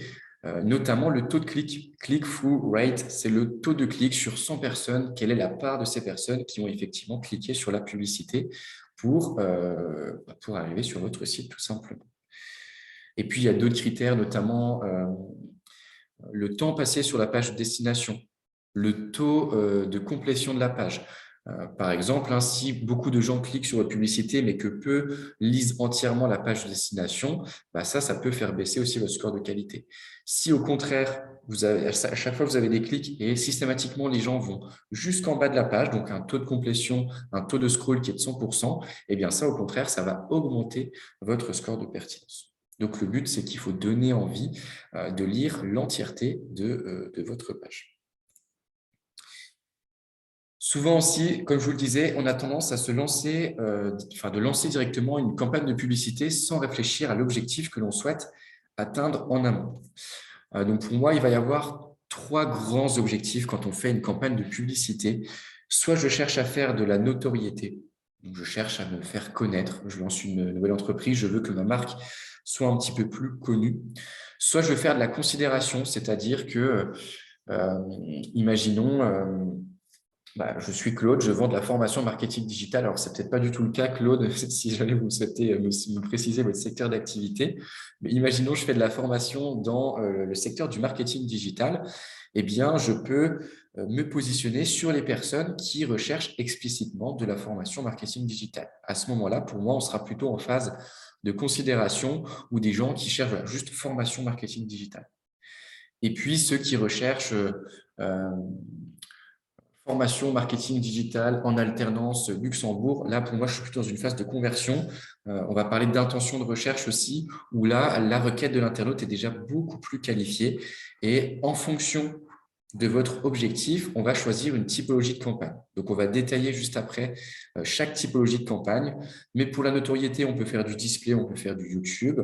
notamment le taux de clic. Click-through rate, c'est le taux de clic sur 100 personnes. Quelle est la part de ces personnes qui ont effectivement cliqué sur la publicité pour arriver sur votre site, tout simplement. Et puis, il y a d'autres critères, notamment le temps passé sur la page de destination, le taux de complétion de la page. Par exemple, si beaucoup de gens cliquent sur la publicité, mais que peu lisent entièrement la page de destination, ça peut faire baisser aussi votre score de qualité. Si au contraire, à chaque fois vous avez des clics et systématiquement les gens vont jusqu'en bas de la page, donc un taux de complétion, un taux de scroll qui est de 100%, eh bien ça au contraire, ça va augmenter votre score de pertinence. Donc le but, c'est qu'il faut donner envie de lire l'entièreté de votre page. Souvent aussi, comme je vous le disais, on a tendance à de lancer directement une campagne de publicité sans réfléchir à l'objectif que l'on souhaite atteindre en amont. Donc pour moi, il va y avoir 3 grands objectifs quand on fait une campagne de publicité. Soit je cherche à faire de la notoriété, donc je cherche à me faire connaître, je lance une nouvelle entreprise, je veux que ma marque soit un petit peu plus connue. Soit je veux faire de la considération, c'est-à-dire que, imaginons… je suis Claude, je vends de la formation marketing digital. Alors, ce n'est peut-être pas du tout le cas, Claude, si jamais vous souhaitez me préciser votre secteur d'activité. Mais imaginons, je fais de la formation dans le secteur du marketing digital. Eh bien, je peux me positionner sur les personnes qui recherchent explicitement de la formation marketing digital. À ce moment-là, pour moi, on sera plutôt en phase de considération ou des gens qui cherchent juste formation marketing digital. Et puis, ceux qui recherchent… formation marketing digital en alternance Luxembourg. Là, pour moi, je suis plutôt dans une phase de conversion. On va parler d'intention de recherche aussi, où là, la requête de l'internaute est déjà beaucoup plus qualifiée. Et en fonction de votre objectif, on va choisir une typologie de campagne. Donc, on va détailler juste après chaque typologie de campagne. Mais pour la notoriété, on peut faire du display, on peut faire du YouTube.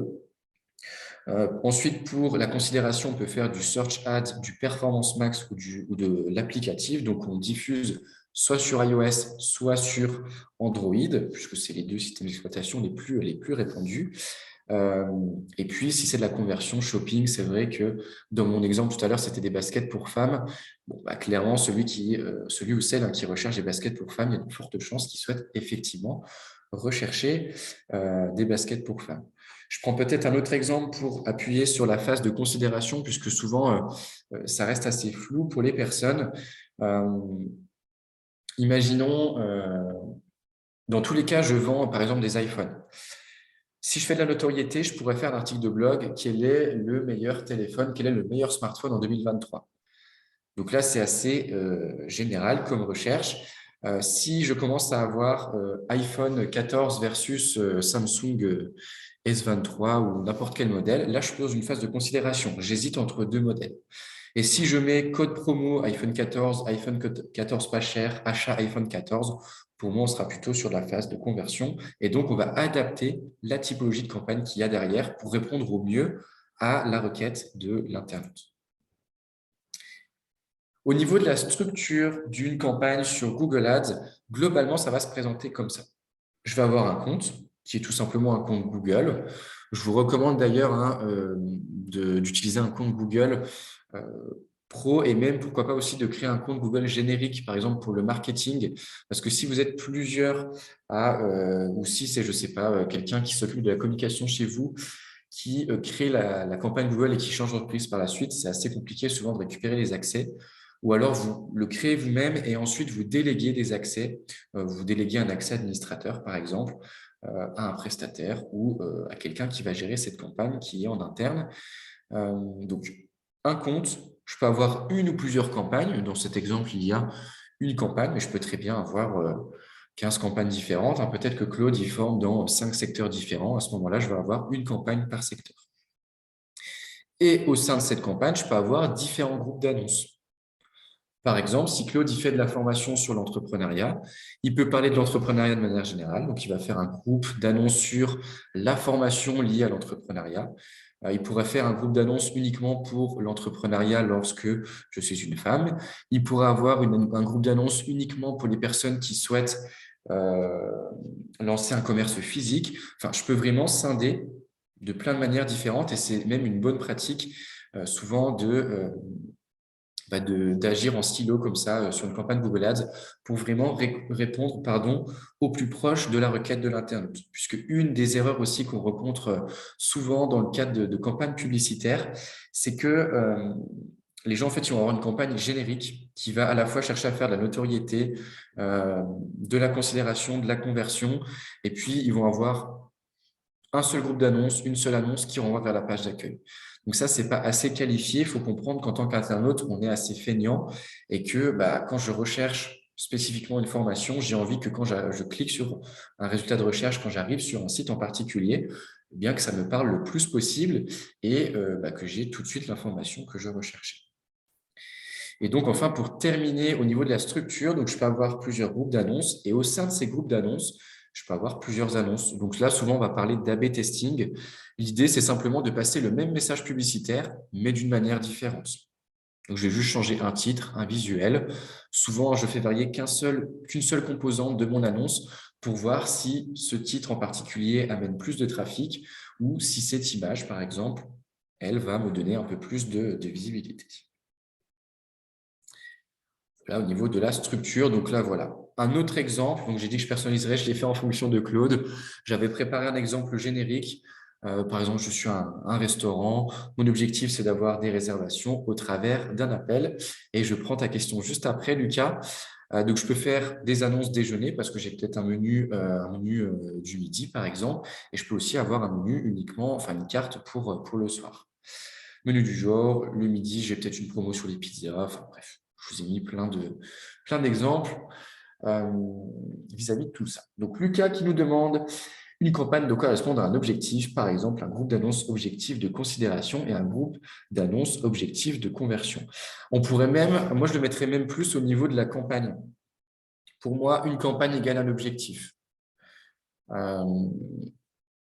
Ensuite, pour la considération, on peut faire du Search Ads, du Performance Max ou de l'applicatif. Donc, on diffuse soit sur iOS, soit sur Android, puisque c'est les deux systèmes d'exploitation les plus répandus. Et puis, si c'est de la conversion shopping, c'est vrai que dans mon exemple tout à l'heure, c'était des baskets pour femmes. Bon, bah, clairement, celui ou celle qui recherche des baskets pour femmes, il y a de fortes chances qu'il souhaite effectivement rechercher des baskets pour femmes. Je prends peut-être un autre exemple pour appuyer sur la phase de considération, puisque souvent, ça reste assez flou pour les personnes. Euh, Imaginons, dans tous les cas, je vends par exemple des iPhones. Si je fais de la notoriété, je pourrais faire un article de blog, quel est le meilleur téléphone, quel est le meilleur smartphone en 2023. Donc là, c'est assez général comme recherche. Si je commence à avoir iPhone 14 versus Samsung S23 ou n'importe quel modèle, là, je suis dans une phase de considération. J'hésite entre deux modèles. Et si je mets code promo iPhone 14 pas cher, achat iPhone 14, pour moi, on sera plutôt sur la phase de conversion. Et donc, on va adapter la typologie de campagne qu'il y a derrière pour répondre au mieux à la requête de l'internaute. Au niveau de la structure d'une campagne sur Google Ads, globalement, ça va se présenter comme ça. Je vais avoir un compte qui est tout simplement un compte Google. Je vous recommande d'ailleurs d'utiliser un compte Google euh, Pro et même, pourquoi pas aussi, de créer un compte Google générique, par exemple, pour le marketing. Parce que si vous êtes plusieurs ou si c'est, je sais pas, quelqu'un qui s'occupe de la communication chez vous, qui crée la campagne Google et qui change d'entreprise par la suite, c'est assez compliqué souvent de récupérer les accès. Ou alors, vous le créez vous-même et ensuite, vous déléguez des accès. Vous déléguez un accès administrateur, par exemple, à un prestataire ou à quelqu'un qui va gérer cette campagne qui est en interne. Donc, un compte, je peux avoir une ou plusieurs campagnes. Dans cet exemple, il y a une campagne, mais je peux très bien avoir 15 campagnes différentes. Peut-être que Claude y forme dans 5 secteurs différents. À ce moment-là, je vais avoir une campagne par secteur. Et au sein de cette campagne, je peux avoir différents groupes d'annonces. Par exemple, si Claude il fait de la formation sur l'entrepreneuriat, il peut parler de l'entrepreneuriat de manière générale. Donc, il va faire un groupe d'annonces sur la formation liée à l'entrepreneuriat. Il pourrait faire un groupe d'annonces uniquement pour l'entrepreneuriat lorsque je suis une femme. Il pourrait avoir un groupe d'annonces uniquement pour les personnes qui souhaitent euh, lancer un commerce physique. Enfin, je peux vraiment scinder de plein de manières différentes et c'est même une bonne pratique souvent d'agir en stylo comme ça sur une campagne Google Ads pour vraiment répondre au plus proche de la requête de l'internaute. Puisque une des erreurs aussi qu'on rencontre souvent dans le cadre de campagnes publicitaires, c'est que les gens, en fait, ils vont avoir une campagne générique qui va à la fois chercher à faire de la notoriété, de la considération, de la conversion, et puis ils vont avoir un seul groupe d'annonces, une seule annonce qui renvoie vers la page d'accueil. Donc ça, c'est pas assez qualifié. Il faut comprendre qu'en tant qu'internaute, on est assez feignant et que quand je recherche spécifiquement une formation, j'ai envie que quand je clique sur un résultat de recherche, quand j'arrive sur un site en particulier, eh bien que ça me parle le plus possible et que j'ai tout de suite l'information que je recherchais. Et donc, enfin, pour terminer au niveau de la structure, donc je peux avoir plusieurs groupes d'annonces et au sein de ces groupes d'annonces, je peux avoir plusieurs annonces. Donc là, souvent, on va parler d'A/B testing. L'idée, c'est simplement de passer le même message publicitaire, mais d'une manière différente. Donc, je vais juste changer un titre, un visuel. Souvent, je fais varier qu'une seule composante de mon annonce pour voir si ce titre en particulier amène plus de trafic ou si cette image, par exemple, elle va me donner un peu plus de visibilité. Là, au niveau de la structure, donc là, voilà. Un autre exemple, donc j'ai dit que je personnaliserais, je l'ai fait en fonction de Claude. J'avais préparé un exemple générique. Par exemple, je suis un restaurant. Mon objectif, c'est d'avoir des réservations au travers d'un appel. Et je prends ta question juste après, Lucas. Donc, je peux faire des annonces déjeuner parce que j'ai peut-être un menu, du midi, par exemple. Et je peux aussi avoir un menu uniquement, enfin une carte pour le soir. Menu du jour, le midi, j'ai peut-être une promo sur les pizzas. Enfin bref, je vous ai mis plein d'exemples vis-à-vis de tout ça. Donc, Lucas qui nous demande une campagne doit correspondre à un objectif, par exemple un groupe d'annonces objectif de considération et un groupe d'annonces objectif de conversion. On pourrait même, moi je le mettrais même plus au niveau de la campagne. Pour moi, une campagne égale un objectif.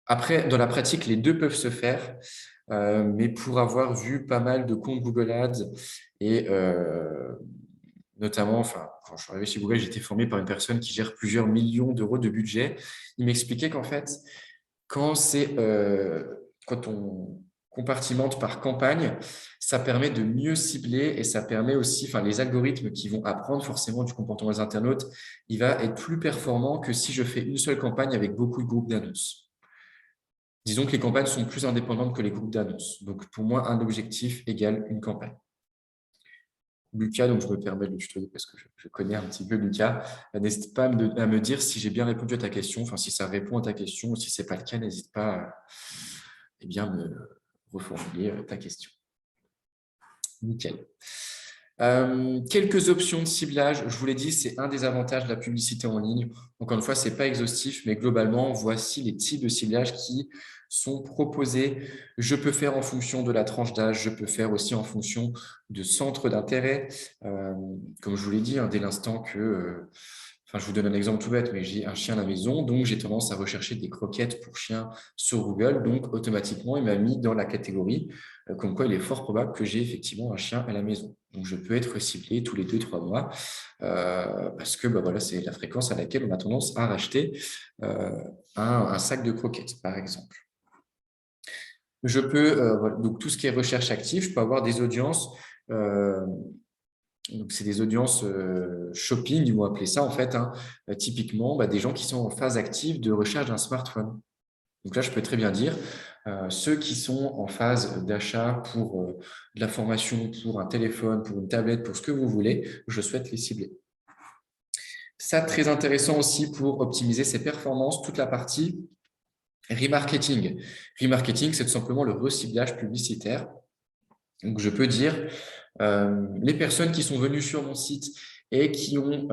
Après, dans la pratique, les deux peuvent se faire. mais pour avoir vu pas mal de comptes Google Ads et notamment, enfin, quand je suis arrivé chez Google, j'ai été formé par une personne qui gère plusieurs millions d'euros de budget. Il m'expliquait qu'en fait, quand quand on compartimente par campagne, ça permet de mieux cibler et ça permet aussi, enfin, les algorithmes qui vont apprendre forcément du comportement des internautes, il va être plus performant que si je fais une seule campagne avec beaucoup de groupes d'annonces. Disons que les campagnes sont plus indépendantes que les groupes d'annonces. Donc, pour moi, un objectif égale une campagne. Lucas, donc je me permets de le tutoyer parce que je connais un petit peu Lucas. N'hésite pas à me dire si j'ai bien répondu à ta question, enfin si ça répond à ta question, ou si ce n'est pas le cas, n'hésite pas à me reformuler ta question. Nickel. Quelques options de ciblage. Je vous l'ai dit, c'est un des avantages de la publicité en ligne. Encore une fois, ce n'est pas exhaustif, mais globalement, voici les types de ciblage qui sont proposés. Je peux faire en fonction de la tranche d'âge, je peux faire aussi en fonction de centre d'intérêt. Comme je vous l'ai dit, dès l'instant que… Enfin, je vous donne un exemple tout bête, mais j'ai un chien à la maison, donc j'ai tendance à rechercher des croquettes pour chiens sur Google. Donc, automatiquement, il m'a mis dans la catégorie comme quoi il est fort probable que j'ai effectivement un chien à la maison. Donc, je peux être ciblé tous les 2-3 mois parce que voilà, c'est la fréquence à laquelle on a tendance à racheter un sac de croquettes, par exemple. Je peux, donc tout ce qui est recherche active, je peux avoir des audiences donc, c'est des audiences shopping, ils vont appeler ça en fait, typiquement des gens qui sont en phase active de recherche d'un smartphone. Donc là, je peux très bien dire, ceux qui sont en phase d'achat pour de la formation, pour un téléphone, pour une tablette, pour ce que vous voulez, je souhaite les cibler. Ça, très intéressant aussi pour optimiser ses performances, toute la partie remarketing. Remarketing, c'est tout simplement le reciblage publicitaire. Donc, je peux dire, les personnes qui sont venues sur mon site et qui ont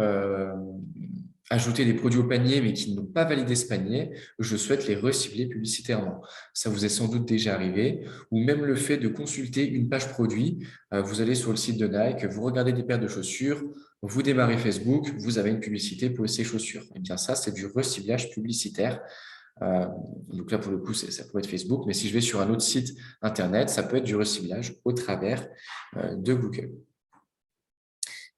ajouté des produits au panier mais qui n'ont pas validé ce panier, je souhaite les recibler publicitairement. Ça vous est sans doute déjà arrivé. Ou même le fait de consulter une page produit. Vous allez sur le site de Nike, vous regardez des paires de chaussures, vous démarrez Facebook, vous avez une publicité pour ces chaussures. Et bien ça, c'est du reciblage publicitaire. Donc là, pour le coup, ça pourrait être Facebook, mais si je vais sur un autre site Internet, ça peut être du reciblage au travers de Google.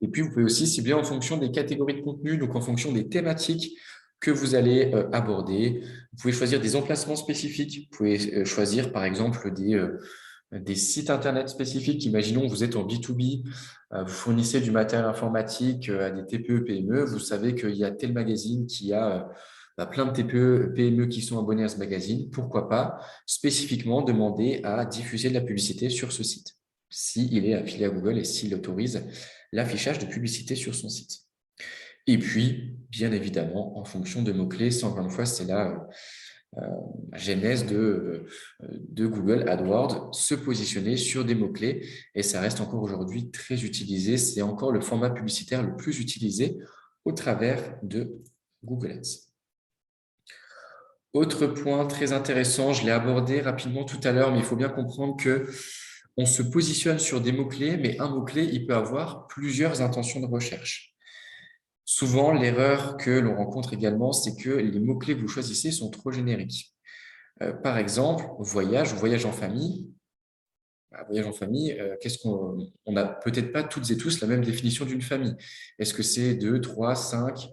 Et puis, vous pouvez aussi cibler en fonction des catégories de contenu, donc en fonction des thématiques que vous allez aborder. Vous pouvez choisir des emplacements spécifiques. Vous pouvez choisir, par exemple, des sites Internet spécifiques. Imaginons que vous êtes en B2B, vous fournissez du matériel informatique à des TPE, PME. Vous savez qu'il y a tel magazine qui a plein de TPE, PME qui sont abonnés à ce magazine. Pourquoi pas spécifiquement demander à diffuser de la publicité sur ce site, s'il est affilié à Google et s'il autorise l'affichage de publicité sur son site. Et puis, bien évidemment, en fonction de mots-clés, ça, encore une fois, c'est la genèse de Google AdWords, se positionner sur des mots-clés. Et ça reste encore aujourd'hui très utilisé. C'est encore le format publicitaire le plus utilisé au travers de Google Ads. Autre point très intéressant, je l'ai abordé rapidement tout à l'heure, mais il faut bien comprendre que on se positionne sur des mots-clés, mais un mot-clé, il peut avoir plusieurs intentions de recherche. Souvent, l'erreur que l'on rencontre également, c'est que les mots-clés que vous choisissez sont trop génériques. Par exemple, voyage ou voyage en famille. Voyage en famille, on n'a peut-être pas toutes et tous la même définition d'une famille. Est-ce que c'est 2, 3, 5,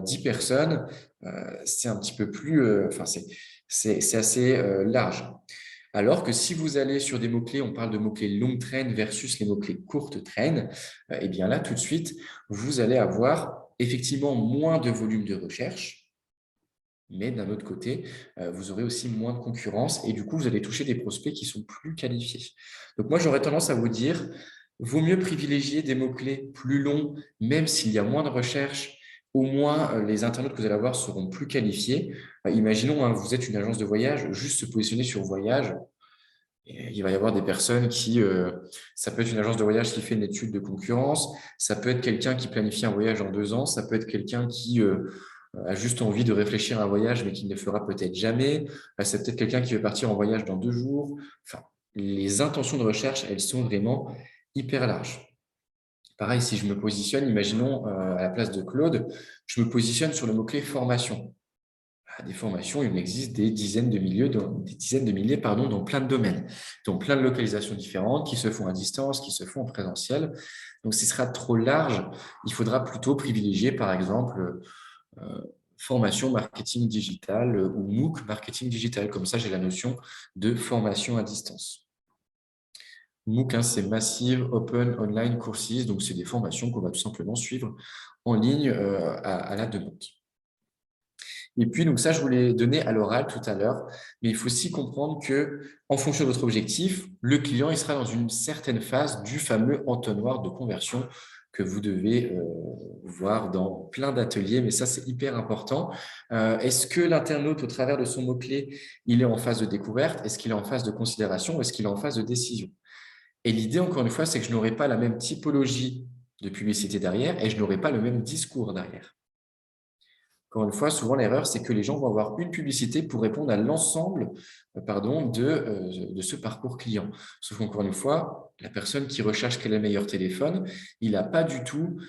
10 personnes? C'est un petit peu plus, c'est assez large. Alors que si vous allez sur des mots-clés, on parle de mots-clés long train versus les mots-clés courte train, et bien là, tout de suite, vous allez avoir effectivement moins de volume de recherche, mais d'un autre côté, vous aurez aussi moins de concurrence et du coup, vous allez toucher des prospects qui sont plus qualifiés. Donc moi, j'aurais tendance à vous dire, vaut mieux privilégier des mots-clés plus longs, même s'il y a moins de recherche, au moins les internautes que vous allez avoir seront plus qualifiés. Imaginons, vous êtes une agence de voyage, juste se positionner sur voyage, et il va y avoir des personnes qui, ça peut être une agence de voyage qui fait une étude de concurrence, ça peut être quelqu'un qui planifie un voyage en 2 ans, ça peut être quelqu'un qui a juste envie de réfléchir à un voyage, mais qui ne le fera peut-être jamais. C'est peut-être quelqu'un qui veut partir en voyage dans 2 jours. Enfin, les intentions de recherche, elles sont vraiment hyper larges. Pareil, si je me positionne, imaginons à la place de Claude, je me positionne sur le mot-clé formation. des formations, il existe des dizaines de milliers, dans plein de domaines, dans plein de localisations différentes qui se font à distance, qui se font en présentiel. Donc, ce sera trop large. Il faudra plutôt privilégier, par exemple, euh, formation marketing digital ou MOOC marketing digital. Comme ça, j'ai la notion de formation à distance. MOOC, hein, c'est Massive Open Online Courses. Donc, c'est des formations qu'on va tout simplement suivre en ligne à la demande. Et puis, donc ça, je vous l'ai donné à l'oral tout à l'heure, mais il faut aussi comprendre que, en fonction de votre objectif, le client il sera dans une certaine phase du fameux entonnoir de conversion que vous devez voir dans plein d'ateliers, mais ça, c'est hyper important. Est-ce que l'internaute, au travers de son mot-clé, il est en phase de découverte? Est-ce qu'il est en phase de considération ou est-ce qu'il est en phase de décision? Et l'idée, encore une fois, c'est que je n'aurai pas la même typologie de publicité derrière et je n'aurai pas le même discours derrière. Encore une fois, souvent l'erreur, c'est que les gens vont avoir une publicité pour répondre à l'ensemble de ce parcours client. Sauf qu'encore une fois, la personne qui recherche quel est le meilleur téléphone, il n'est pas du tout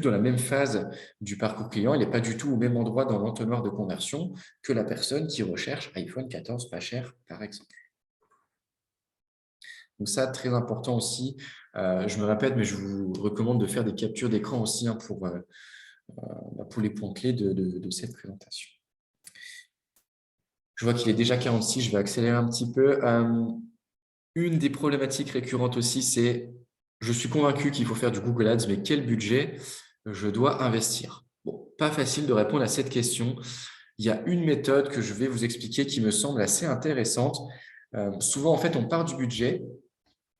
dans la même phase du parcours client, il n'est pas du tout au même endroit dans l'entonnoir de conversion que la personne qui recherche iPhone 14 pas cher, par exemple. Donc ça, très important aussi. Je me répète, mais je vous recommande de faire des captures d'écran aussi pour les points clés de cette présentation. Je vois qu'il est déjà 46, je vais accélérer un petit peu. Une des problématiques récurrentes aussi, c'est je suis convaincu qu'il faut faire du Google Ads, mais quel budget je dois investir? Bon, pas facile de répondre à cette question. Il y a une méthode que je vais vous expliquer qui me semble assez intéressante. Souvent, en fait, on part du budget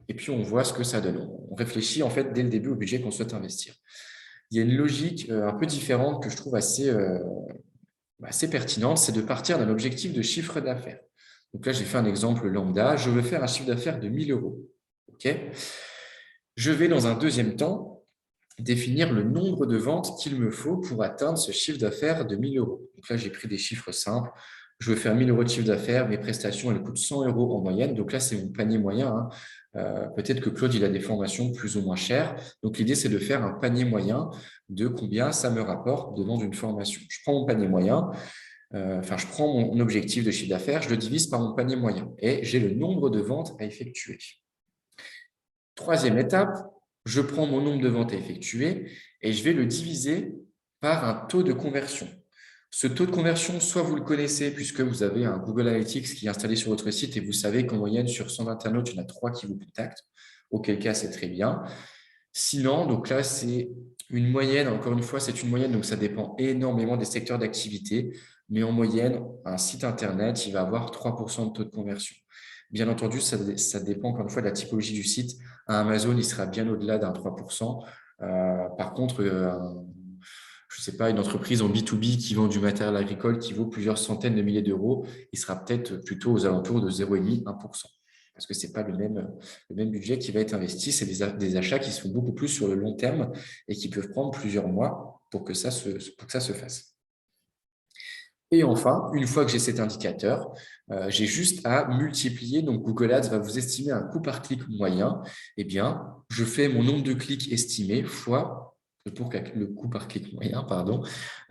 et puis on voit ce que ça donne. On réfléchit en fait dès le début au budget qu'on souhaite investir. Il y a une logique un peu différente que je trouve assez pertinente, c'est de partir d'un objectif de chiffre d'affaires. Donc là, j'ai fait un exemple lambda. Je veux faire un chiffre d'affaires de 1 000 euros. Okay, je vais, dans un deuxième temps, définir le nombre de ventes qu'il me faut pour atteindre ce chiffre d'affaires de 1 000 euros. Donc là, j'ai pris des chiffres simples. Je veux faire 1 000 euros de chiffre d'affaires. Mes prestations, elles coûtent 100 euros en moyenne. Donc là, c'est mon panier moyen, hein. Peut-être que Claude, il a des formations plus ou moins chères. Donc, l'idée, c'est de faire un panier moyen de combien ça me rapporte de vendre une formation. Je prends mon panier moyen, je prends mon objectif de chiffre d'affaires, je le divise par mon panier moyen et j'ai le nombre de ventes à effectuer. Troisième étape, je prends mon nombre de ventes à effectuer et je vais le diviser par un taux de conversion. Ce taux de conversion, soit vous le connaissez puisque vous avez un Google Analytics qui est installé sur votre site et vous savez qu'en moyenne, sur 100 internautes, il y en a 3 qui vous contactent, auquel cas, c'est très bien. Sinon, donc là, c'est une moyenne. Encore une fois, c'est une moyenne, donc ça dépend énormément des secteurs d'activité. Mais en moyenne, un site Internet, il va avoir 3% de taux de conversion. Bien entendu, ça dépend encore une fois de la typologie du site. À Amazon, il sera bien au-delà d'un 3%. Par contre, je ne sais pas, une entreprise en B2B qui vend du matériel agricole qui vaut plusieurs centaines de milliers d'euros, il sera peut-être plutôt aux alentours de 0,5-1%. Parce que ce n'est pas le même budget qui va être investi. C'est des achats qui se font beaucoup plus sur le long terme et qui peuvent prendre plusieurs mois pour que ça se fasse. Et enfin, une fois que j'ai cet indicateur, j'ai juste à multiplier. Donc, Google Ads va vous estimer un coût par clic moyen. Eh bien, je fais mon nombre de clics estimé fois le coût par clic moyen, pardon,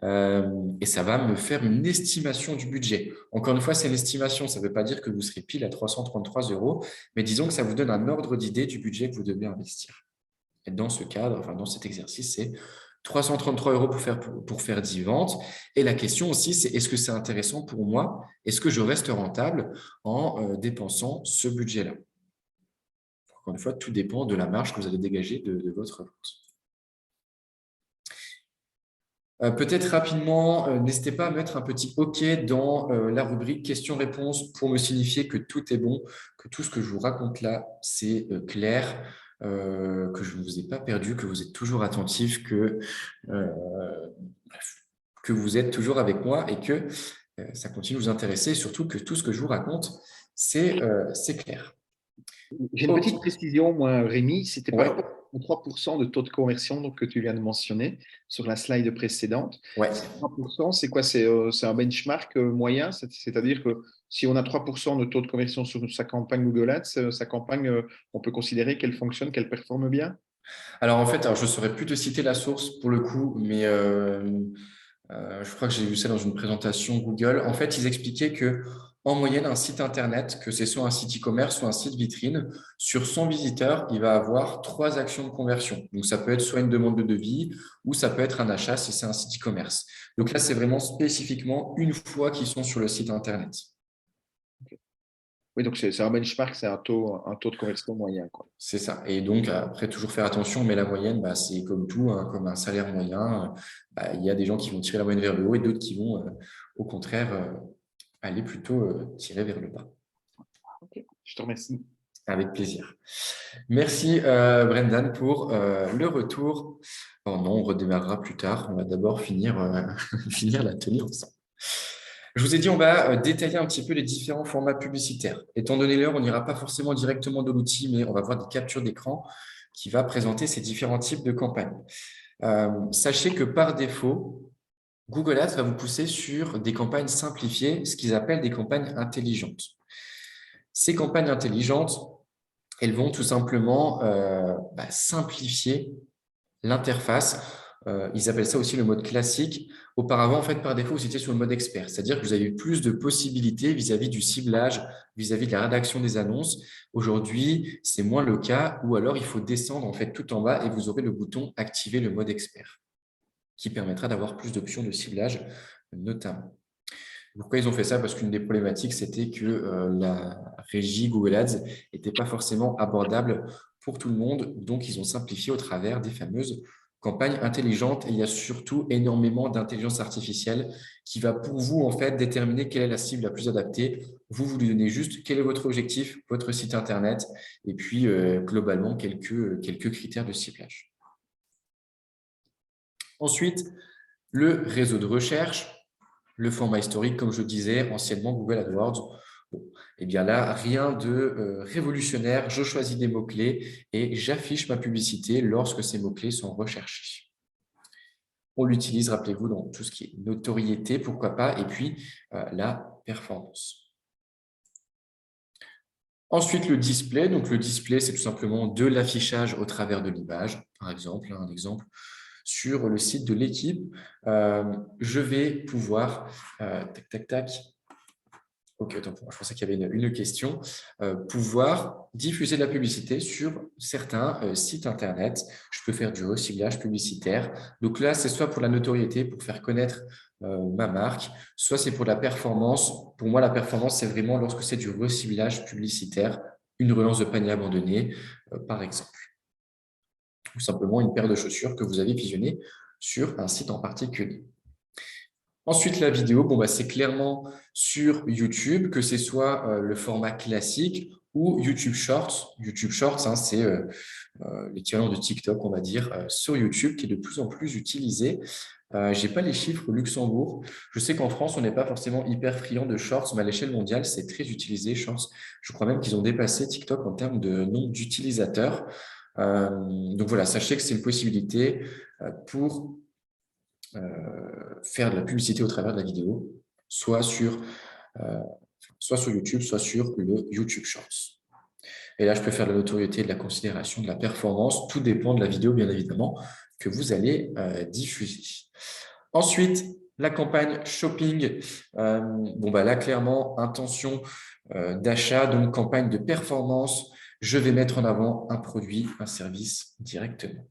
et ça va me faire une estimation du budget. Encore une fois, c'est une estimation. Ça ne veut pas dire que vous serez pile à 333 €, mais disons que ça vous donne un ordre d'idée du budget que vous devez investir. Et dans ce cadre, dans cet exercice, c'est 333 € pour faire 10 ventes. Et la question aussi, c'est est-ce que c'est intéressant pour moi? Est-ce que je reste rentable en dépensant ce budget-là? Encore une fois, tout dépend de la marge que vous allez dégager de votre vente. Peut-être rapidement, n'hésitez pas à mettre un petit OK dans la rubrique questions-réponses pour me signifier que tout est bon, que tout ce que je vous raconte là, c'est clair, que je ne vous ai pas perdu, que vous êtes toujours attentif, que vous êtes toujours avec moi et que ça continue de vous intéresser, et surtout que tout ce que je vous raconte, c'est clair. J'ai une petite précision, moi, Rémi, c'était par Ouais, rapport aux 3% de taux de conversion donc, que tu viens de mentionner sur la slide précédente. ouais. Ces 3%, c'est quoi? C'est un benchmark moyen, c'est-à-dire que si on a 3% de taux de conversion sur sa campagne Google Ads, sa campagne, on peut considérer qu'elle fonctionne, qu'elle performe bien? Alors en fait, je ne saurais plus te citer la source pour le coup, mais Je crois que j'ai vu ça dans une présentation Google. En fait, ils expliquaient que en moyenne, un site Internet, que c'est soit un site e-commerce, soit un site vitrine, sur 100 visiteurs, il va avoir 3 actions de conversion. Donc, ça peut être soit une demande de devis ou ça peut être un achat si c'est un site e-commerce. Donc là, c'est vraiment spécifiquement une fois qu'ils sont sur le site Internet. Oui, donc c'est un benchmark, c'est un taux de conversion moyen, quoi. C'est ça. Et donc, après, toujours faire attention, mais la moyenne, bah, c'est comme tout, hein, comme un salaire moyen. Bah, il y a des gens qui vont tirer la moyenne vers le haut et d'autres qui vont, au contraire, aller plutôt tirer vers le bas. Ok, je te remercie. Avec plaisir. Merci, Brendan, pour le retour. Oh non, on redémarrera plus tard. On va d'abord finir, finir la tenue ensemble. Je vous ai dit, on va détailler un petit peu les différents formats publicitaires. Étant donné l'heure, on n'ira pas forcément directement de l'outil, mais on va voir des captures d'écran qui va présenter ces différents types de campagnes. Sachez que par défaut, Google Ads va vous pousser sur des campagnes simplifiées, ce qu'ils appellent des campagnes intelligentes. Ces campagnes intelligentes, elles vont tout simplement simplifier l'interface. Ils appellent ça aussi le mode classique. Auparavant, en fait, par défaut, vous étiez sur le mode expert, c'est-à-dire que vous avez eu plus de possibilités vis-à-vis du ciblage, vis-à-vis de la rédaction des annonces. Aujourd'hui, c'est moins le cas, ou alors il faut descendre en fait tout en bas et vous aurez le bouton activer le mode expert, qui permettra d'avoir plus d'options de ciblage, notamment. Pourquoi ils ont fait ça? Parce qu'une des problématiques, c'était que la régie Google Ads n'était pas forcément abordable pour tout le monde. Donc, ils ont simplifié au travers des fameuses campagnes intelligentes. Et il y a surtout énormément d'intelligence artificielle qui va pour vous, en fait, déterminer quelle est la cible la plus adaptée. Vous lui donnez juste quel est votre objectif, votre site Internet, et puis globalement, quelques critères de ciblage. Ensuite, le réseau de recherche. Le format historique, comme je disais, anciennement Google AdWords. Bon, eh bien là, rien de révolutionnaire. Je choisis des mots-clés et j'affiche ma publicité lorsque ces mots-clés sont recherchés. On l'utilise, rappelez-vous, dans tout ce qui est notoriété, pourquoi pas, et puis la performance. Ensuite, le display. Donc, le display, c'est tout simplement de l'affichage au travers de l'image. Par exemple, un exemple sur le site de l'équipe, je vais pouvoir, tac, tac, tac, ok, attends, je pensais qu'il y avait une question, pouvoir diffuser de la publicité sur certains sites Internet. Je peux faire du reciblage publicitaire. Donc là, c'est soit pour la notoriété, pour faire connaître ma marque, soit c'est pour la performance. Pour moi, la performance, c'est vraiment lorsque c'est du reciblage publicitaire, une relance de panier abandonné, par exemple. Ou simplement une paire de chaussures que vous avez visionnées sur un site en particulier. Ensuite, la vidéo, c'est clairement sur YouTube, que ce soit le format classique ou YouTube Shorts. YouTube Shorts, hein, c'est l'équivalent de TikTok, on va dire, sur YouTube, qui est de plus en plus utilisé. Je n'ai pas les chiffres au Luxembourg. Je sais qu'en France, on n'est pas forcément hyper friand de Shorts, mais à l'échelle mondiale, c'est très utilisé, Shorts. Je crois même qu'ils ont dépassé TikTok en termes de nombre d'utilisateurs. Donc voilà, sachez que c'est une possibilité pour faire de la publicité au travers de la vidéo, soit sur YouTube, soit sur le YouTube Shorts. Et là, je peux faire de la notoriété, de la considération, de la performance. Tout dépend de la vidéo, bien évidemment, que vous allez diffuser. Ensuite, la campagne shopping. Là, clairement, intention d'achat, donc campagne de performance. Je vais mettre en avant un produit, un service directement.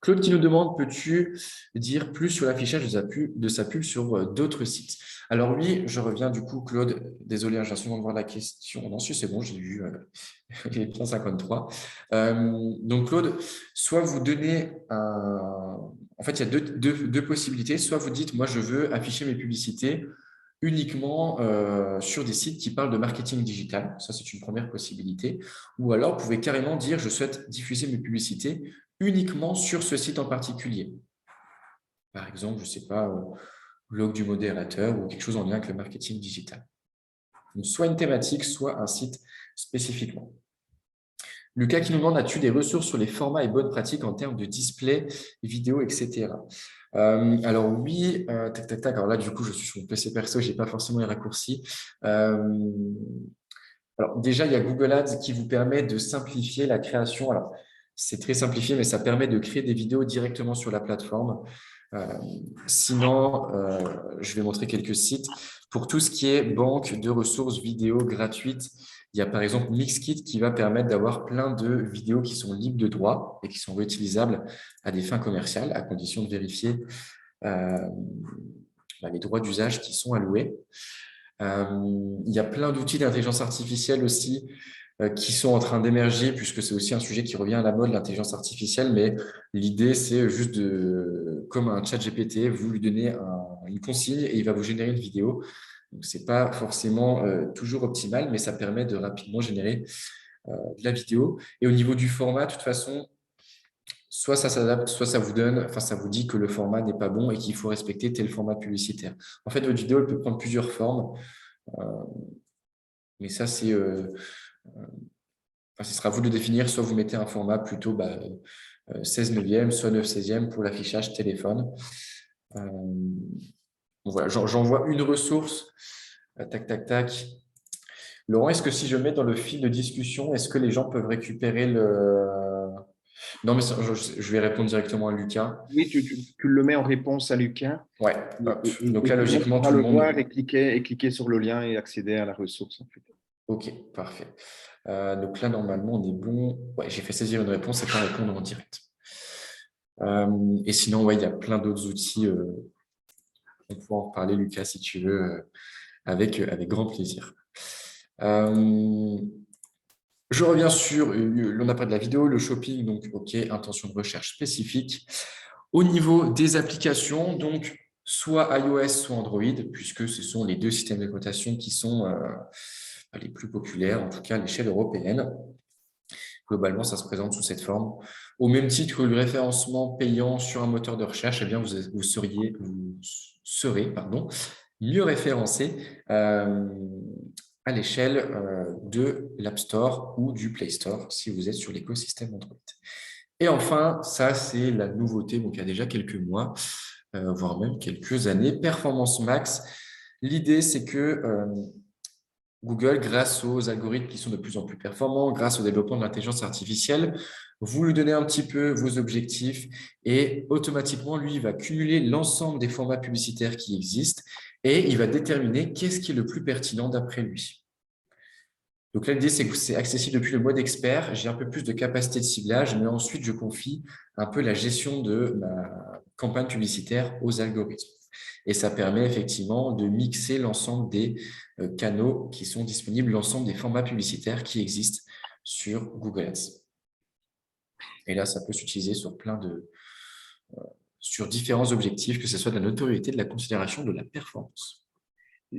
Claude qui nous demande, peux-tu dire plus sur l'affichage de sa pub sur d'autres sites? Alors oui, je reviens du coup, Claude, désolé, j'ai sûrement de voir la question. Non, si c'est bon, j'ai vu les 153. Donc Claude, soit vous donnez un… En fait, il y a deux possibilités. Soit vous dites, moi, je veux afficher mes publicités uniquement sur des sites qui parlent de marketing digital. Ça, c'est une première possibilité. Ou alors, vous pouvez carrément dire, je souhaite diffuser mes publicités uniquement sur ce site en particulier. Par exemple, je ne sais pas, blog du modérateur ou quelque chose en lien avec le marketing digital. Donc, soit une thématique, soit un site spécifiquement. Lucas qui nous demande, as-tu des ressources sur les formats et bonnes pratiques en termes de display, vidéo, etc. Alors oui, tac, tac, tac. Alors là, du coup, je suis sur mon PC perso, je n'ai pas forcément les raccourcis. Alors déjà, il y a Google Ads qui vous permet de simplifier la création. Alors, c'est très simplifié, mais ça permet de créer des vidéos directement sur la plateforme. Euh, Sinon, je vais montrer quelques sites. Pour tout ce qui est banque de ressources vidéo gratuites, il y a par exemple Mixkit qui va permettre d'avoir plein de vidéos qui sont libres de droit et qui sont réutilisables à des fins commerciales, à condition de vérifier euh, les droits d'usage qui sont alloués. Il y a plein d'outils d'intelligence artificielle aussi qui sont en train d'émerger, puisque c'est aussi un sujet qui revient à la mode, l'intelligence artificielle, mais l'idée, c'est juste comme un chat GPT, vous lui donnez une consigne et il va vous générer une vidéo. Donc, ce n'est pas forcément toujours optimal, mais ça permet de rapidement générer de la vidéo. Et au niveau du format, de toute façon, soit ça s'adapte, soit ça vous donne, enfin, ça vous dit que le format n'est pas bon et qu'il faut respecter tel format publicitaire. En fait, votre vidéo, elle peut prendre plusieurs formes, euh, mais ça, ce sera à vous de définir, soit vous mettez un format plutôt 16 neuvième, soit 9 16e pour l'affichage téléphone. Voilà, j'envoie une ressource. Tac, tac, tac. Laurent, est-ce que si je mets dans le fil de discussion, est-ce que les gens peuvent récupérer le… Non, mais je vais répondre directement à Lucas. Oui, tu le mets en réponse à Lucas. Ouais, Et, hop. Donc et là, tout le monde logiquement, pourra tout le le voir monde… et cliquer sur le lien et accéder à la ressource, en fait. OK, parfait. Donc là, normalement, on est bon. Ouais, j'ai fait saisir une réponse et pas répondre en direct. Et sinon, ouais, il y a plein d'autres outils. On pourra en reparler, Lucas, si tu veux, avec grand plaisir. Je reviens sur, on a parlé de la vidéo, le shopping, donc OK, intention de recherche spécifique. Au niveau des applications, donc soit iOS, soit Android, puisque ce sont les deux systèmes d'exploitation qui sont les plus populaires, en tout cas à l'échelle européenne. Globalement, ça se présente sous cette forme. Au même titre que le référencement payant sur un moteur de recherche, eh bien, vous serez mieux référencé à l'échelle de l'App Store ou du Play Store si vous êtes sur l'écosystème Android. Et enfin, ça, c'est la nouveauté, donc il y a déjà quelques mois, voire même quelques années, Performance Max. L'idée, c'est que Google, grâce aux algorithmes qui sont de plus en plus performants, grâce au développement de l'intelligence artificielle, vous lui donnez un petit peu vos objectifs et automatiquement, lui, il va cumuler l'ensemble des formats publicitaires qui existent et il va déterminer qu'est-ce qui est le plus pertinent d'après lui. Donc là, l'idée, c'est que c'est accessible depuis le mode expert. J'ai un peu plus de capacité de ciblage, mais ensuite, je confie un peu la gestion de ma campagne publicitaire aux algorithmes. Et ça permet effectivement de mixer l'ensemble des canaux qui sont disponibles, l'ensemble des formats publicitaires qui existent sur Google Ads. Et là, ça peut s'utiliser sur différents objectifs, que ce soit de la notoriété, de la considération, de la performance.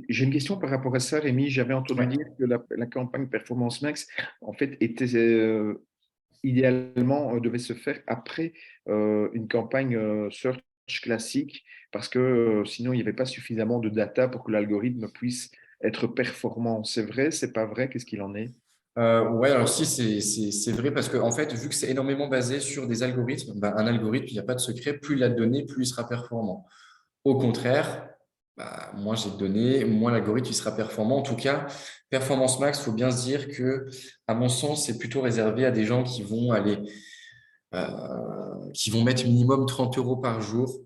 J'ai une question par rapport à ça, Rémi. J'avais entendu Ouais. dire que la campagne Performance Max, en fait, était idéalement devait se faire après une campagne search classique, parce que sinon, il n'y avait pas suffisamment de data pour que l'algorithme puisse être performant. C'est vrai, c'est pas vrai? Qu'est-ce qu'il en est? Ouais, alors si, c'est vrai parce que en fait, vu que c'est énormément basé sur des algorithmes, un algorithme, il n'y a pas de secret, plus il a de données, plus il sera performant. Au contraire, moins j'ai de données, moins l'algorithme il sera performant. En tout cas, Performance Max, il faut bien se dire que, à mon sens, c'est plutôt réservé à des gens qui vont mettre minimum 30 euros par jour,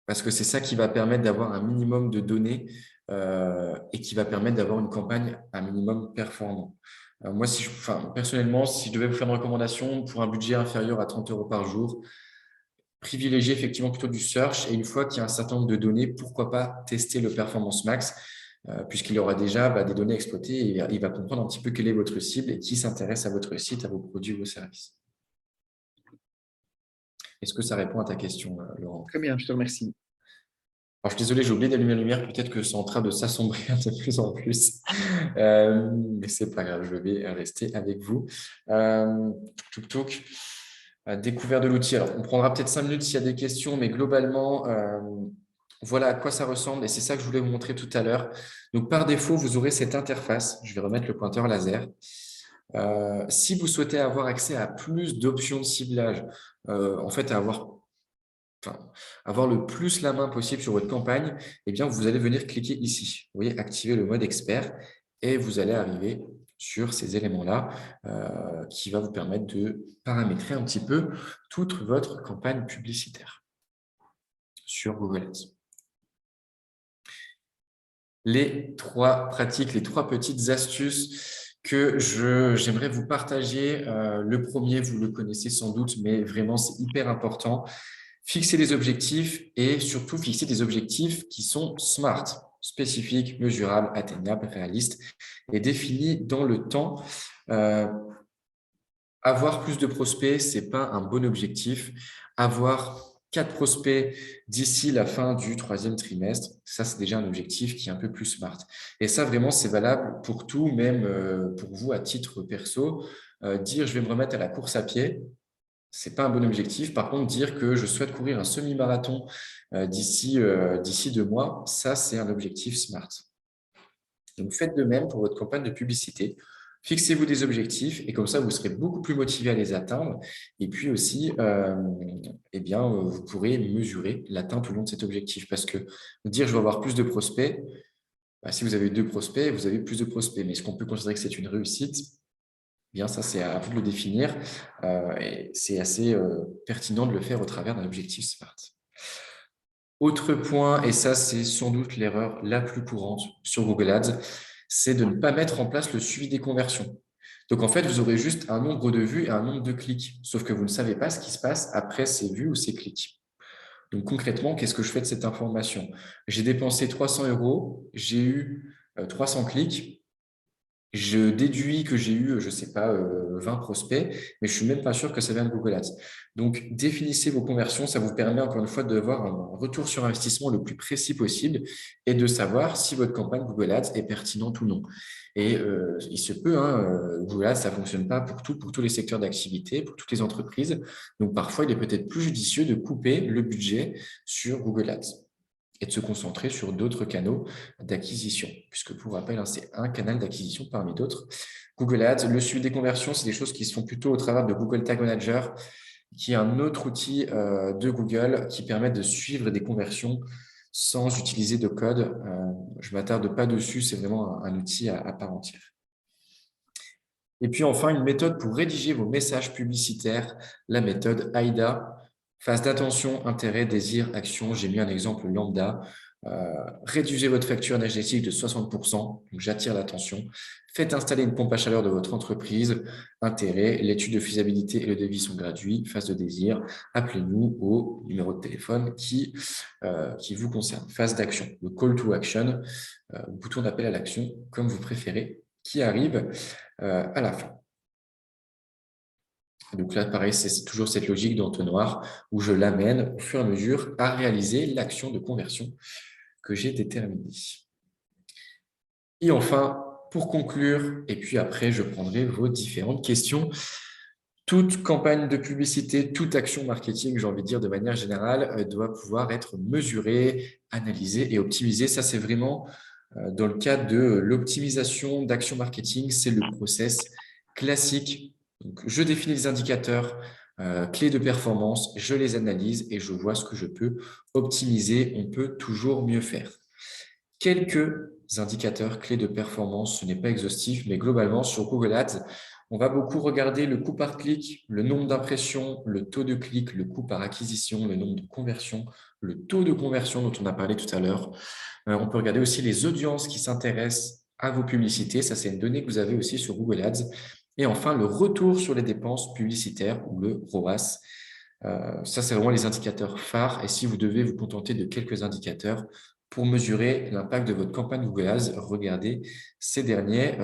parce que c'est ça qui va permettre d'avoir un minimum de données et qui va permettre d'avoir une campagne un minimum performant. Moi, personnellement, si je devais vous faire une recommandation pour un budget inférieur à 30 euros par jour, privilégier effectivement plutôt du search et une fois qu'il y a un certain nombre de données, pourquoi pas tester le Performance Max puisqu'il aura déjà des données exploitées et il va comprendre un petit peu quelle est votre cible et qui s'intéresse à votre site, à vos produits, vos services. Est-ce que ça répond à ta question, Laurent? Très bien, je te remercie. Alors, je suis désolé, j'ai oublié d'allumer la lumière. Peut-être que c'est en train de s'assombrir de plus en plus. Mais c'est pas grave, je vais rester avec vous. Tuk tuk. Découvert de l'outil. Alors, on prendra peut-être 5 minutes s'il y a des questions, mais globalement, voilà à quoi ça ressemble. Et c'est ça que je voulais vous montrer tout à l'heure. Donc, par défaut, vous aurez cette interface. Je vais remettre le pointeur laser. Si vous souhaitez avoir accès à plus d'options de ciblage, en fait, avoir le plus la main possible sur votre campagne, eh bien, vous allez venir cliquer ici. Vous voyez, activer le mode expert et vous allez arriver sur ces éléments-là qui va vous permettre de paramétrer un petit peu toute votre campagne publicitaire. sur Google Ads. Les trois pratiques, les trois petites astuces que j'aimerais vous partager. Le premier, vous le connaissez sans doute, mais vraiment, c'est hyper important. Fixer des objectifs et surtout fixer des objectifs qui sont SMART, spécifiques, mesurables, atteignables, réalistes et définis dans le temps. Avoir plus de prospects, ce n'est pas un bon objectif. Avoir 4 prospects d'ici la fin du 3e trimestre, ça, c'est déjà un objectif qui est un peu plus smart. Et ça, vraiment, c'est valable pour tout, même pour vous à titre perso. Dire « je vais me remettre à la course à pied », ce n'est pas un bon objectif. Par contre, dire que je souhaite courir un semi-marathon d'ici 2 mois, ça, c'est un objectif smart. Donc, faites de même pour votre campagne de publicité. Fixez-vous des objectifs et comme ça, vous serez beaucoup plus motivé à les atteindre. Et puis aussi, vous pourrez mesurer l'atteinte ou non de cet objectif. Parce que dire « je vais avoir plus de prospects », si vous avez 2 prospects, vous avez plus de prospects. Mais est-ce qu'on peut considérer que c'est une réussite ? Bien, ça, c'est à vous de le définir. Et c'est assez pertinent de le faire au travers d'un objectif SMART. Autre point, et ça, c'est sans doute l'erreur la plus courante sur Google Ads, c'est de ne pas mettre en place le suivi des conversions. Donc, en fait, vous aurez juste un nombre de vues et un nombre de clics, sauf que vous ne savez pas ce qui se passe après ces vues ou ces clics. Donc, concrètement, qu'est-ce que je fais de cette information? J'ai dépensé 300 €, j'ai eu 300 clics. Je déduis que j'ai eu, je ne sais pas, 20 prospects, mais je ne suis même pas sûr que ça vient de Google Ads. Donc, définissez vos conversions. Ça vous permet, encore une fois, d'avoir un retour sur investissement le plus précis possible et de savoir si votre campagne Google Ads est pertinente ou non. Et il se peut, Google Ads, ça ne fonctionne pas pour tous les secteurs d'activité, pour toutes les entreprises. Donc, parfois, il est peut-être plus judicieux de couper le budget sur Google Ads et de se concentrer sur d'autres canaux d'acquisition, puisque pour rappel, c'est un canal d'acquisition parmi d'autres. Google Ads, le suivi des conversions, c'est des choses qui se font plutôt au travers de Google Tag Manager, qui est un autre outil de Google qui permet de suivre des conversions sans utiliser de code. Je ne m'attarde pas dessus, c'est vraiment un outil à part entière. Et puis enfin, une méthode pour rédiger vos messages publicitaires, la méthode AIDA. Phase d'attention, intérêt, désir, action. J'ai mis un exemple lambda. Réduisez votre facture énergétique de 60%, donc j'attire l'attention. Faites installer une pompe à chaleur de votre entreprise. Intérêt, l'étude de faisabilité et le devis sont gratuits. Phase de désir, appelez-nous au numéro de téléphone qui vous concerne. Phase d'action, le call to action, bouton d'appel à l'action, comme vous préférez, qui arrive à la fin. Donc là, pareil, c'est toujours cette logique d'entonnoir où je l'amène au fur et à mesure à réaliser l'action de conversion que j'ai déterminée. Et enfin, pour conclure, et puis après, je prendrai vos différentes questions. Toute campagne de publicité, toute action marketing, j'ai envie de dire de manière générale, doit pouvoir être mesurée, analysée et optimisée. Ça, c'est vraiment dans le cadre de l'optimisation d'action marketing, c'est le process classique. Donc, je définis les indicateurs clés de performance, je les analyse et je vois ce que je peux optimiser. On peut toujours mieux faire. Quelques indicateurs clés de performance, ce n'est pas exhaustif, mais globalement, sur Google Ads, on va beaucoup regarder le coût par clic, le nombre d'impressions, le taux de clic, le coût par acquisition, le nombre de conversions, le taux de conversion dont on a parlé tout à l'heure. On peut regarder aussi les audiences qui s'intéressent à vos publicités. Ça, c'est une donnée que vous avez aussi sur Google Ads. Et enfin, le retour sur les dépenses publicitaires ou le ROAS. Ça, c'est vraiment les indicateurs phares. Et si vous devez vous contenter de quelques indicateurs pour mesurer l'impact de votre campagne Google Ads, regardez ces derniers.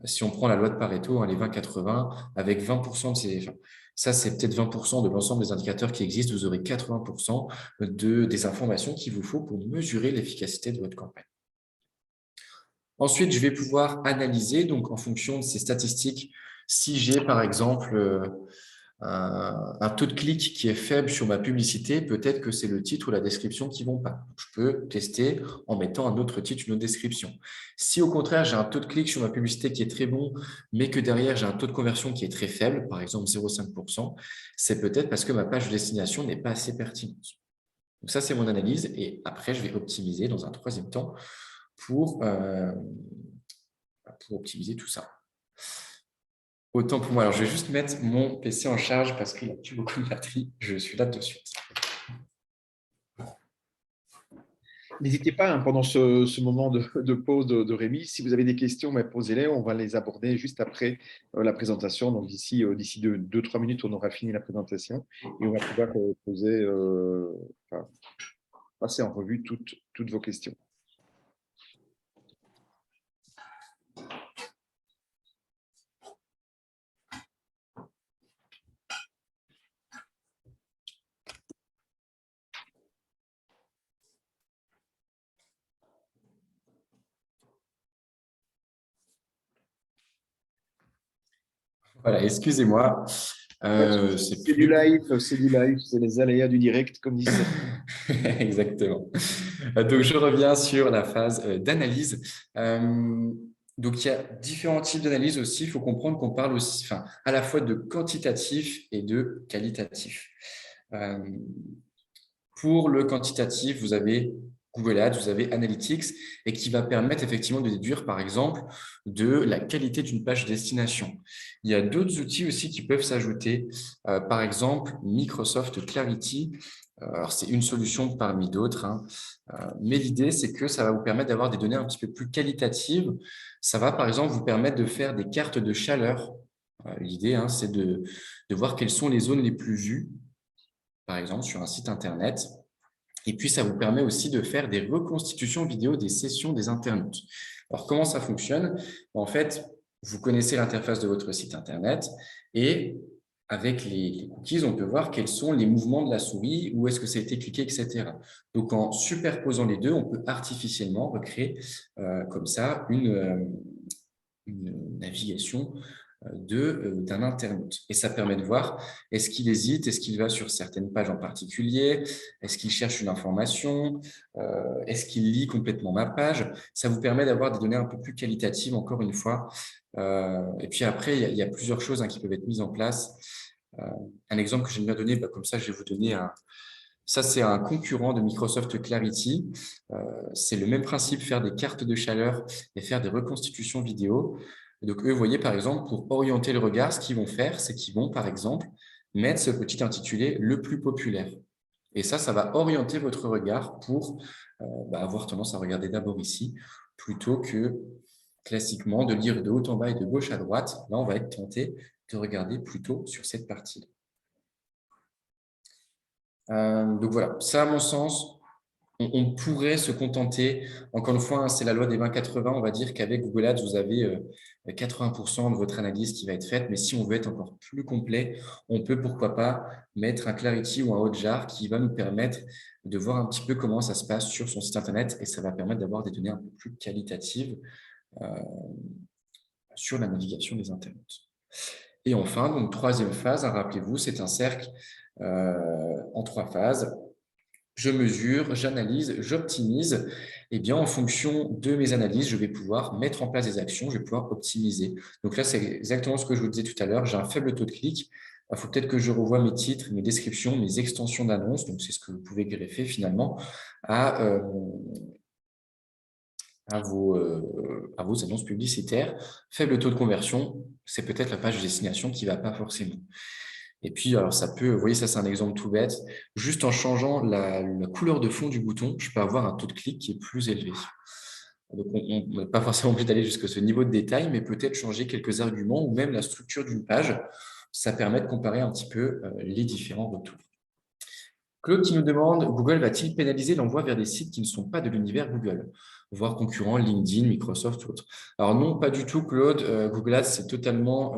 Si on prend la loi de Pareto, les 20-80, avec 20% de ces… Ça, c'est peut-être 20% de l'ensemble des indicateurs qui existent. Vous aurez 80% des informations qu'il vous faut pour mesurer l'efficacité de votre campagne. Ensuite, je vais pouvoir analyser, donc en fonction de ces statistiques, si j'ai par exemple un taux de clic qui est faible sur ma publicité, peut-être que c'est le titre ou la description qui ne vont pas. Je peux tester en mettant un autre titre, une autre description. Si au contraire, j'ai un taux de clic sur ma publicité qui est très bon, mais que derrière, j'ai un taux de conversion qui est très faible, par exemple 0,5%, c'est peut-être parce que ma page de destination n'est pas assez pertinente. Donc ça, c'est mon analyse. Et après, je vais optimiser dans un troisième temps pour optimiser tout ça. Autant pour moi. Alors, je vais juste mettre mon PC en charge parce qu'il n'a plus beaucoup de batterie. Je suis là tout de suite. N'hésitez pas, hein, pendant ce moment de pause de Rémi, si vous avez des questions, mais posez-les, on va les aborder juste après la présentation. Donc d'ici 2, 3 minutes, on aura fini la présentation et on va pouvoir poser, enfin, passer en revue toutes vos questions. Voilà, excusez-moi. C'est C'est du plus. live, c'est les aléas du direct, comme disent. Exactement. Donc, je reviens sur la phase d'analyse. Donc, il y a différents types d'analyse aussi. Il faut comprendre qu'on parle aussi, enfin, à la fois de quantitatif et de qualitatif. Euh, pour le quantitatif, vous avez Google Ads, vous avez Analytics, et qui va permettre effectivement de déduire, par exemple, de la qualité d'une page destination. Il y a d'autres outils aussi qui peuvent s'ajouter, par exemple Microsoft Clarity. Alors, c'est une solution parmi d'autres, hein. Mais l'idée, c'est que ça va vous permettre d'avoir des données un petit peu plus qualitatives. Ça va, par exemple, vous permettre de faire des cartes de chaleur. L'idée, hein, c'est de voir quelles sont les zones les plus vues, par exemple, sur un site Internet. Et puis, ça vous permet aussi de faire des reconstitutions vidéo des sessions des internautes. Alors, comment ça fonctionne? En fait, vous connaissez l'interface de votre site Internet et avec les cookies, on peut voir quels sont les mouvements de la souris, où est-ce que ça a été cliqué, etc. Donc, en superposant les deux, on peut artificiellement recréer comme ça une navigation d'un internaute. Et ça permet de voir, est-ce qu'il hésite, est-ce qu'il va sur certaines pages en particulier, est-ce qu'il cherche une information, est-ce qu'il lit complètement ma page. Ça vous permet d'avoir des données un peu plus qualitatives, encore une fois. Et puis après, il y a plusieurs choses, hein, qui peuvent être mises en place. Un exemple que j'aime bien donner, comme ça, je vais vous donner un… Ça, c'est un concurrent de Microsoft Clarity. C'est le même principe, faire des cartes de chaleur et faire des reconstitutions vidéo. Donc, eux, vous voyez, par exemple, pour orienter le regard, ce qu'ils vont faire, c'est qu'ils vont, par exemple, mettre ce petit intitulé «le plus populaire». Et ça va orienter votre regard pour avoir tendance à regarder d'abord ici, plutôt que classiquement de lire de haut en bas et de gauche à droite. Là, on va être tenté de regarder plutôt sur cette partie. Donc voilà, ça, à mon sens, on pourrait se contenter, encore une fois, hein, c'est la loi des 20-80, on va dire qu'avec Google Ads, vous avez 80% de votre analyse qui va être faite, mais si on veut être encore plus complet, on peut, pourquoi pas, mettre un Clarity ou un Hotjar qui va nous permettre de voir un petit peu comment ça se passe sur son site Internet, et ça va permettre d'avoir des données un peu plus qualitatives euh, sur la navigation des internautes. Et enfin, donc troisième phase, hein, rappelez-vous, c'est un cercle en 3 phases. Je mesure, j'analyse, j'optimise. Eh bien, en fonction de mes analyses, je vais pouvoir mettre en place des actions, je vais pouvoir optimiser. Donc là, c'est exactement ce que je vous disais tout à l'heure. J'ai un faible taux de clic. Il faut peut-être que je revoie mes titres, mes descriptions, mes extensions d'annonces. Donc, c'est ce que vous pouvez greffer finalement à, à vos annonces publicitaires. Faible taux de conversion, c'est peut-être la page de destination qui ne va pas forcément. Et puis, alors ça peut, vous voyez, ça c'est un exemple tout bête, juste en changeant la couleur de fond du bouton, je peux avoir un taux de clic qui est plus élevé. Donc, on n'est pas forcément obligé d'aller jusqu'à ce niveau de détail, mais peut-être changer quelques arguments ou même la structure d'une page. Ça permet de comparer un petit peu les différents retours. Claude qui nous demande, Google va-t-il pénaliser l'envoi vers des sites qui ne sont pas de l'univers Google, voire concurrents LinkedIn, Microsoft ou autres? Alors non, pas du tout, Claude. Google Ads, c'est totalement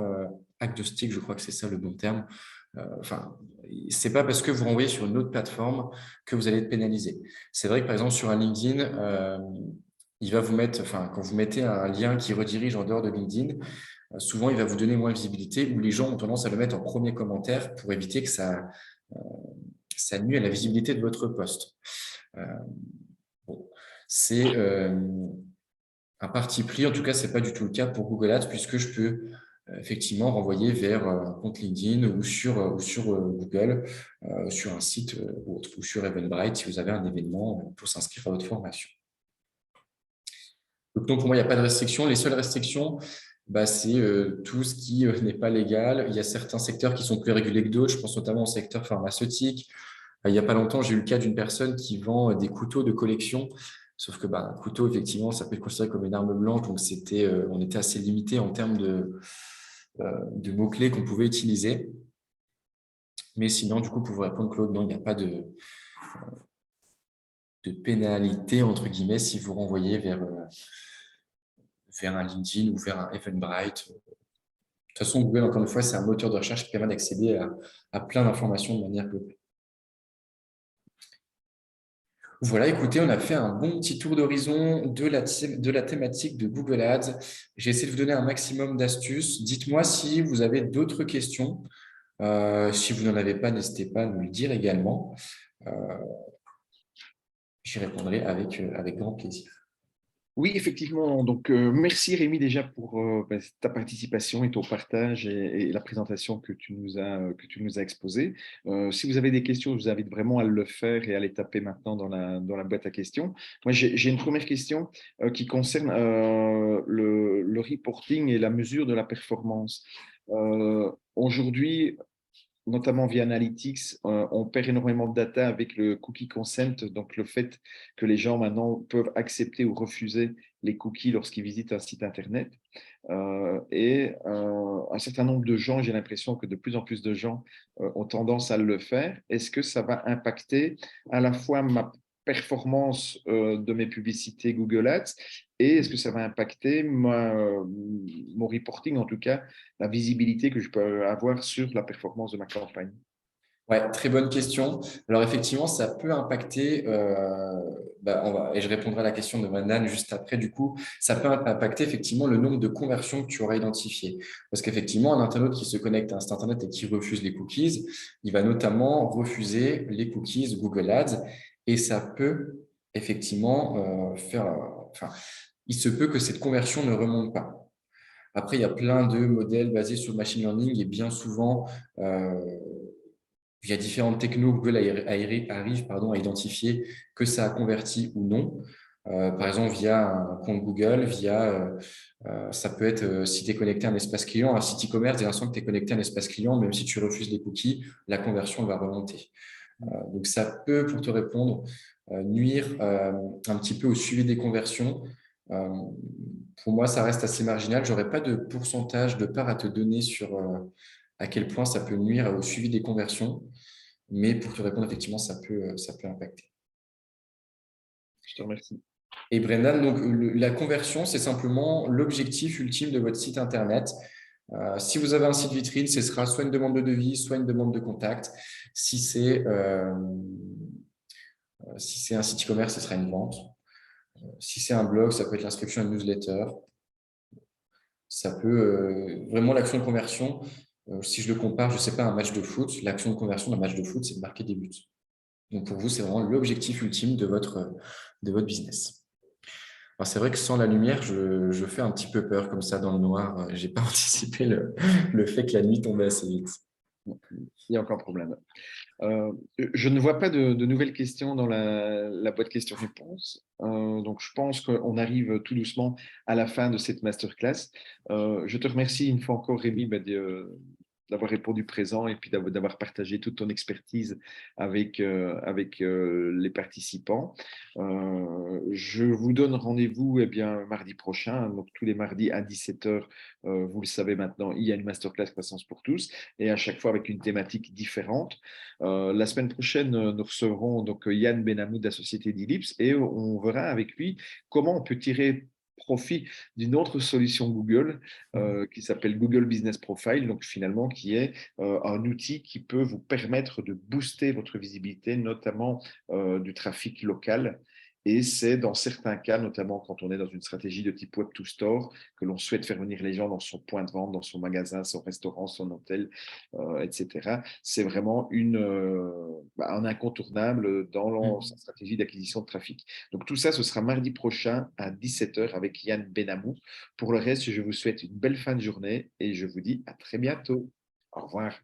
agnostique, je crois que c'est ça le bon terme. Enfin, c'est pas parce que vous renvoyez sur une autre plateforme que vous allez être pénalisé. C'est vrai que par exemple sur un LinkedIn, il va vous mettre, enfin quand vous mettez un lien qui redirige en dehors de LinkedIn, souvent il va vous donner moins de visibilité ou les gens ont tendance à le mettre en premier commentaire pour éviter que ça nuit à la visibilité de votre poste. Bon, c'est un parti pris. En tout cas, ce n'est pas du tout le cas pour Google Ads puisque je peux effectivement renvoyer vers un compte LinkedIn ou sur Google, sur un site ou autre, ou sur Eventbrite si vous avez un événement pour s'inscrire à votre formation. Donc, non, pour moi, il n'y a pas de restriction. Les seules restrictions, c'est tout ce qui n'est pas légal. Il y a certains secteurs qui sont plus régulés que d'autres. Je pense notamment au secteur pharmaceutique, Il n'y a pas longtemps, j'ai eu le cas d'une personne qui vend des couteaux de collection. Sauf que un couteau, effectivement, ça peut être considéré comme une arme blanche. Donc, on était assez limité en termes de mots-clés qu'on pouvait utiliser. Mais sinon, du coup, pour vous répondre, Claude, non, il n'y a pas de pénalité, entre guillemets, si vous renvoyez vers un LinkedIn ou vers un Eventbrite. De toute façon, Google, encore une fois, c'est un moteur de recherche qui permet d'accéder à plein d'informations de manière globale. Voilà, écoutez, on a fait un bon petit tour d'horizon de la thématique de Google Ads. J'ai essayé de vous donner un maximum d'astuces. Dites-moi si vous avez d'autres questions. Si vous n'en avez pas, n'hésitez pas à nous le dire également. Euh, J'y répondrai avec grand plaisir. Oui, effectivement. Donc, merci Rémi déjà pour ta participation et ton partage et la présentation que tu nous as exposée. Si vous avez des questions, je vous invite vraiment à le faire et à les taper maintenant dans la boîte à questions. Moi, j'ai une première question qui concerne le reporting et la mesure de la performance. Aujourd'hui, notamment via Analytics, on perd énormément de data avec le cookie consent, donc le fait que les gens maintenant peuvent accepter ou refuser les cookies lorsqu'ils visitent un site Internet. Un certain nombre de gens, j'ai l'impression que de plus en plus de gens ont tendance à le faire. Est-ce que ça va impacter à la fois ma performance de mes publicités Google Ads et est-ce que ça va impacter mon reporting, en tout cas la visibilité que je peux avoir sur la performance de ma campagne? Ouais, très bonne question. Alors effectivement, ça peut impacter, et je répondrai à la question de Mandan juste après, du coup, ça peut impacter effectivement le nombre de conversions que tu auras identifiées. Parce qu'effectivement, un internaute qui se connecte à un site Internet et qui refuse les cookies, il va notamment refuser les cookies Google Ads et ça peut effectivement il se peut que cette conversion ne remonte pas. Après, il y a plein de modèles basés sur le machine learning et bien souvent, euh, via différentes technos, Google arrive à identifier que ça a converti ou non. Par exemple, via un compte Google, ça peut être si tu es connecté à un espace client, un site e-commerce, dès l'instant que tu es connecté à un espace client, même si tu refuses les cookies, la conversion va remonter. Donc, ça peut, pour te répondre, nuire un petit peu au suivi des conversions. Euh, pour moi, ça reste assez marginal. Je n'aurais pas de pourcentage de part à te donner sur à quel point ça peut nuire au suivi des conversions. Mais pour te répondre, effectivement, ça peut impacter. Je te remercie. Et Brendan, donc, la conversion, c'est simplement l'objectif ultime de votre site Internet. Si vous avez un site vitrine, ce sera soit une demande de devis, soit une demande de contact. Si c'est un site e-commerce, ce sera une vente. Si c'est un blog, ça peut être l'inscription à une newsletter. Ça peut vraiment l'action de conversion. Si je le compare, je ne sais pas, à un match de foot, l'action de conversion d'un match de foot, c'est de marquer des buts. Donc pour vous, c'est vraiment l'objectif ultime de votre business. Alors c'est vrai que sans la lumière, je fais un petit peu peur comme ça dans le noir. Je n'ai pas anticipé le fait que la nuit tombait assez vite. Il n'y a aucun problème. Je ne vois pas de nouvelles questions dans la boîte questions-réponses. Donc, je pense qu'on arrive tout doucement à la fin de cette masterclass. Je te remercie une fois encore, Rémi, d'avoir répondu présent et puis d'avoir partagé toute ton expertise avec les participants. Je vous donne rendez-vous mardi prochain, donc tous les mardis à 17h. Vous le savez maintenant, il y a une masterclass Croissance pour tous et à chaque fois avec une thématique différente. La semaine prochaine, nous recevrons donc Yann Benamou de la société d'Ellipse et on verra avec lui comment on peut tirer profit d'une autre solution Google qui s'appelle Google Business Profile, donc finalement qui est un outil qui peut vous permettre de booster votre visibilité, notamment du trafic local. Et c'est dans certains cas, notamment quand on est dans une stratégie de type Web to Store, que l'on souhaite faire venir les gens dans son point de vente, dans son magasin, son restaurant, son hôtel, etc. C'est vraiment un incontournable dans sa stratégie d'acquisition de trafic. Donc tout ça, ce sera mardi prochain à 17h avec Yann Benamou. Pour le reste, je vous souhaite une belle fin de journée et je vous dis à très bientôt. Au revoir.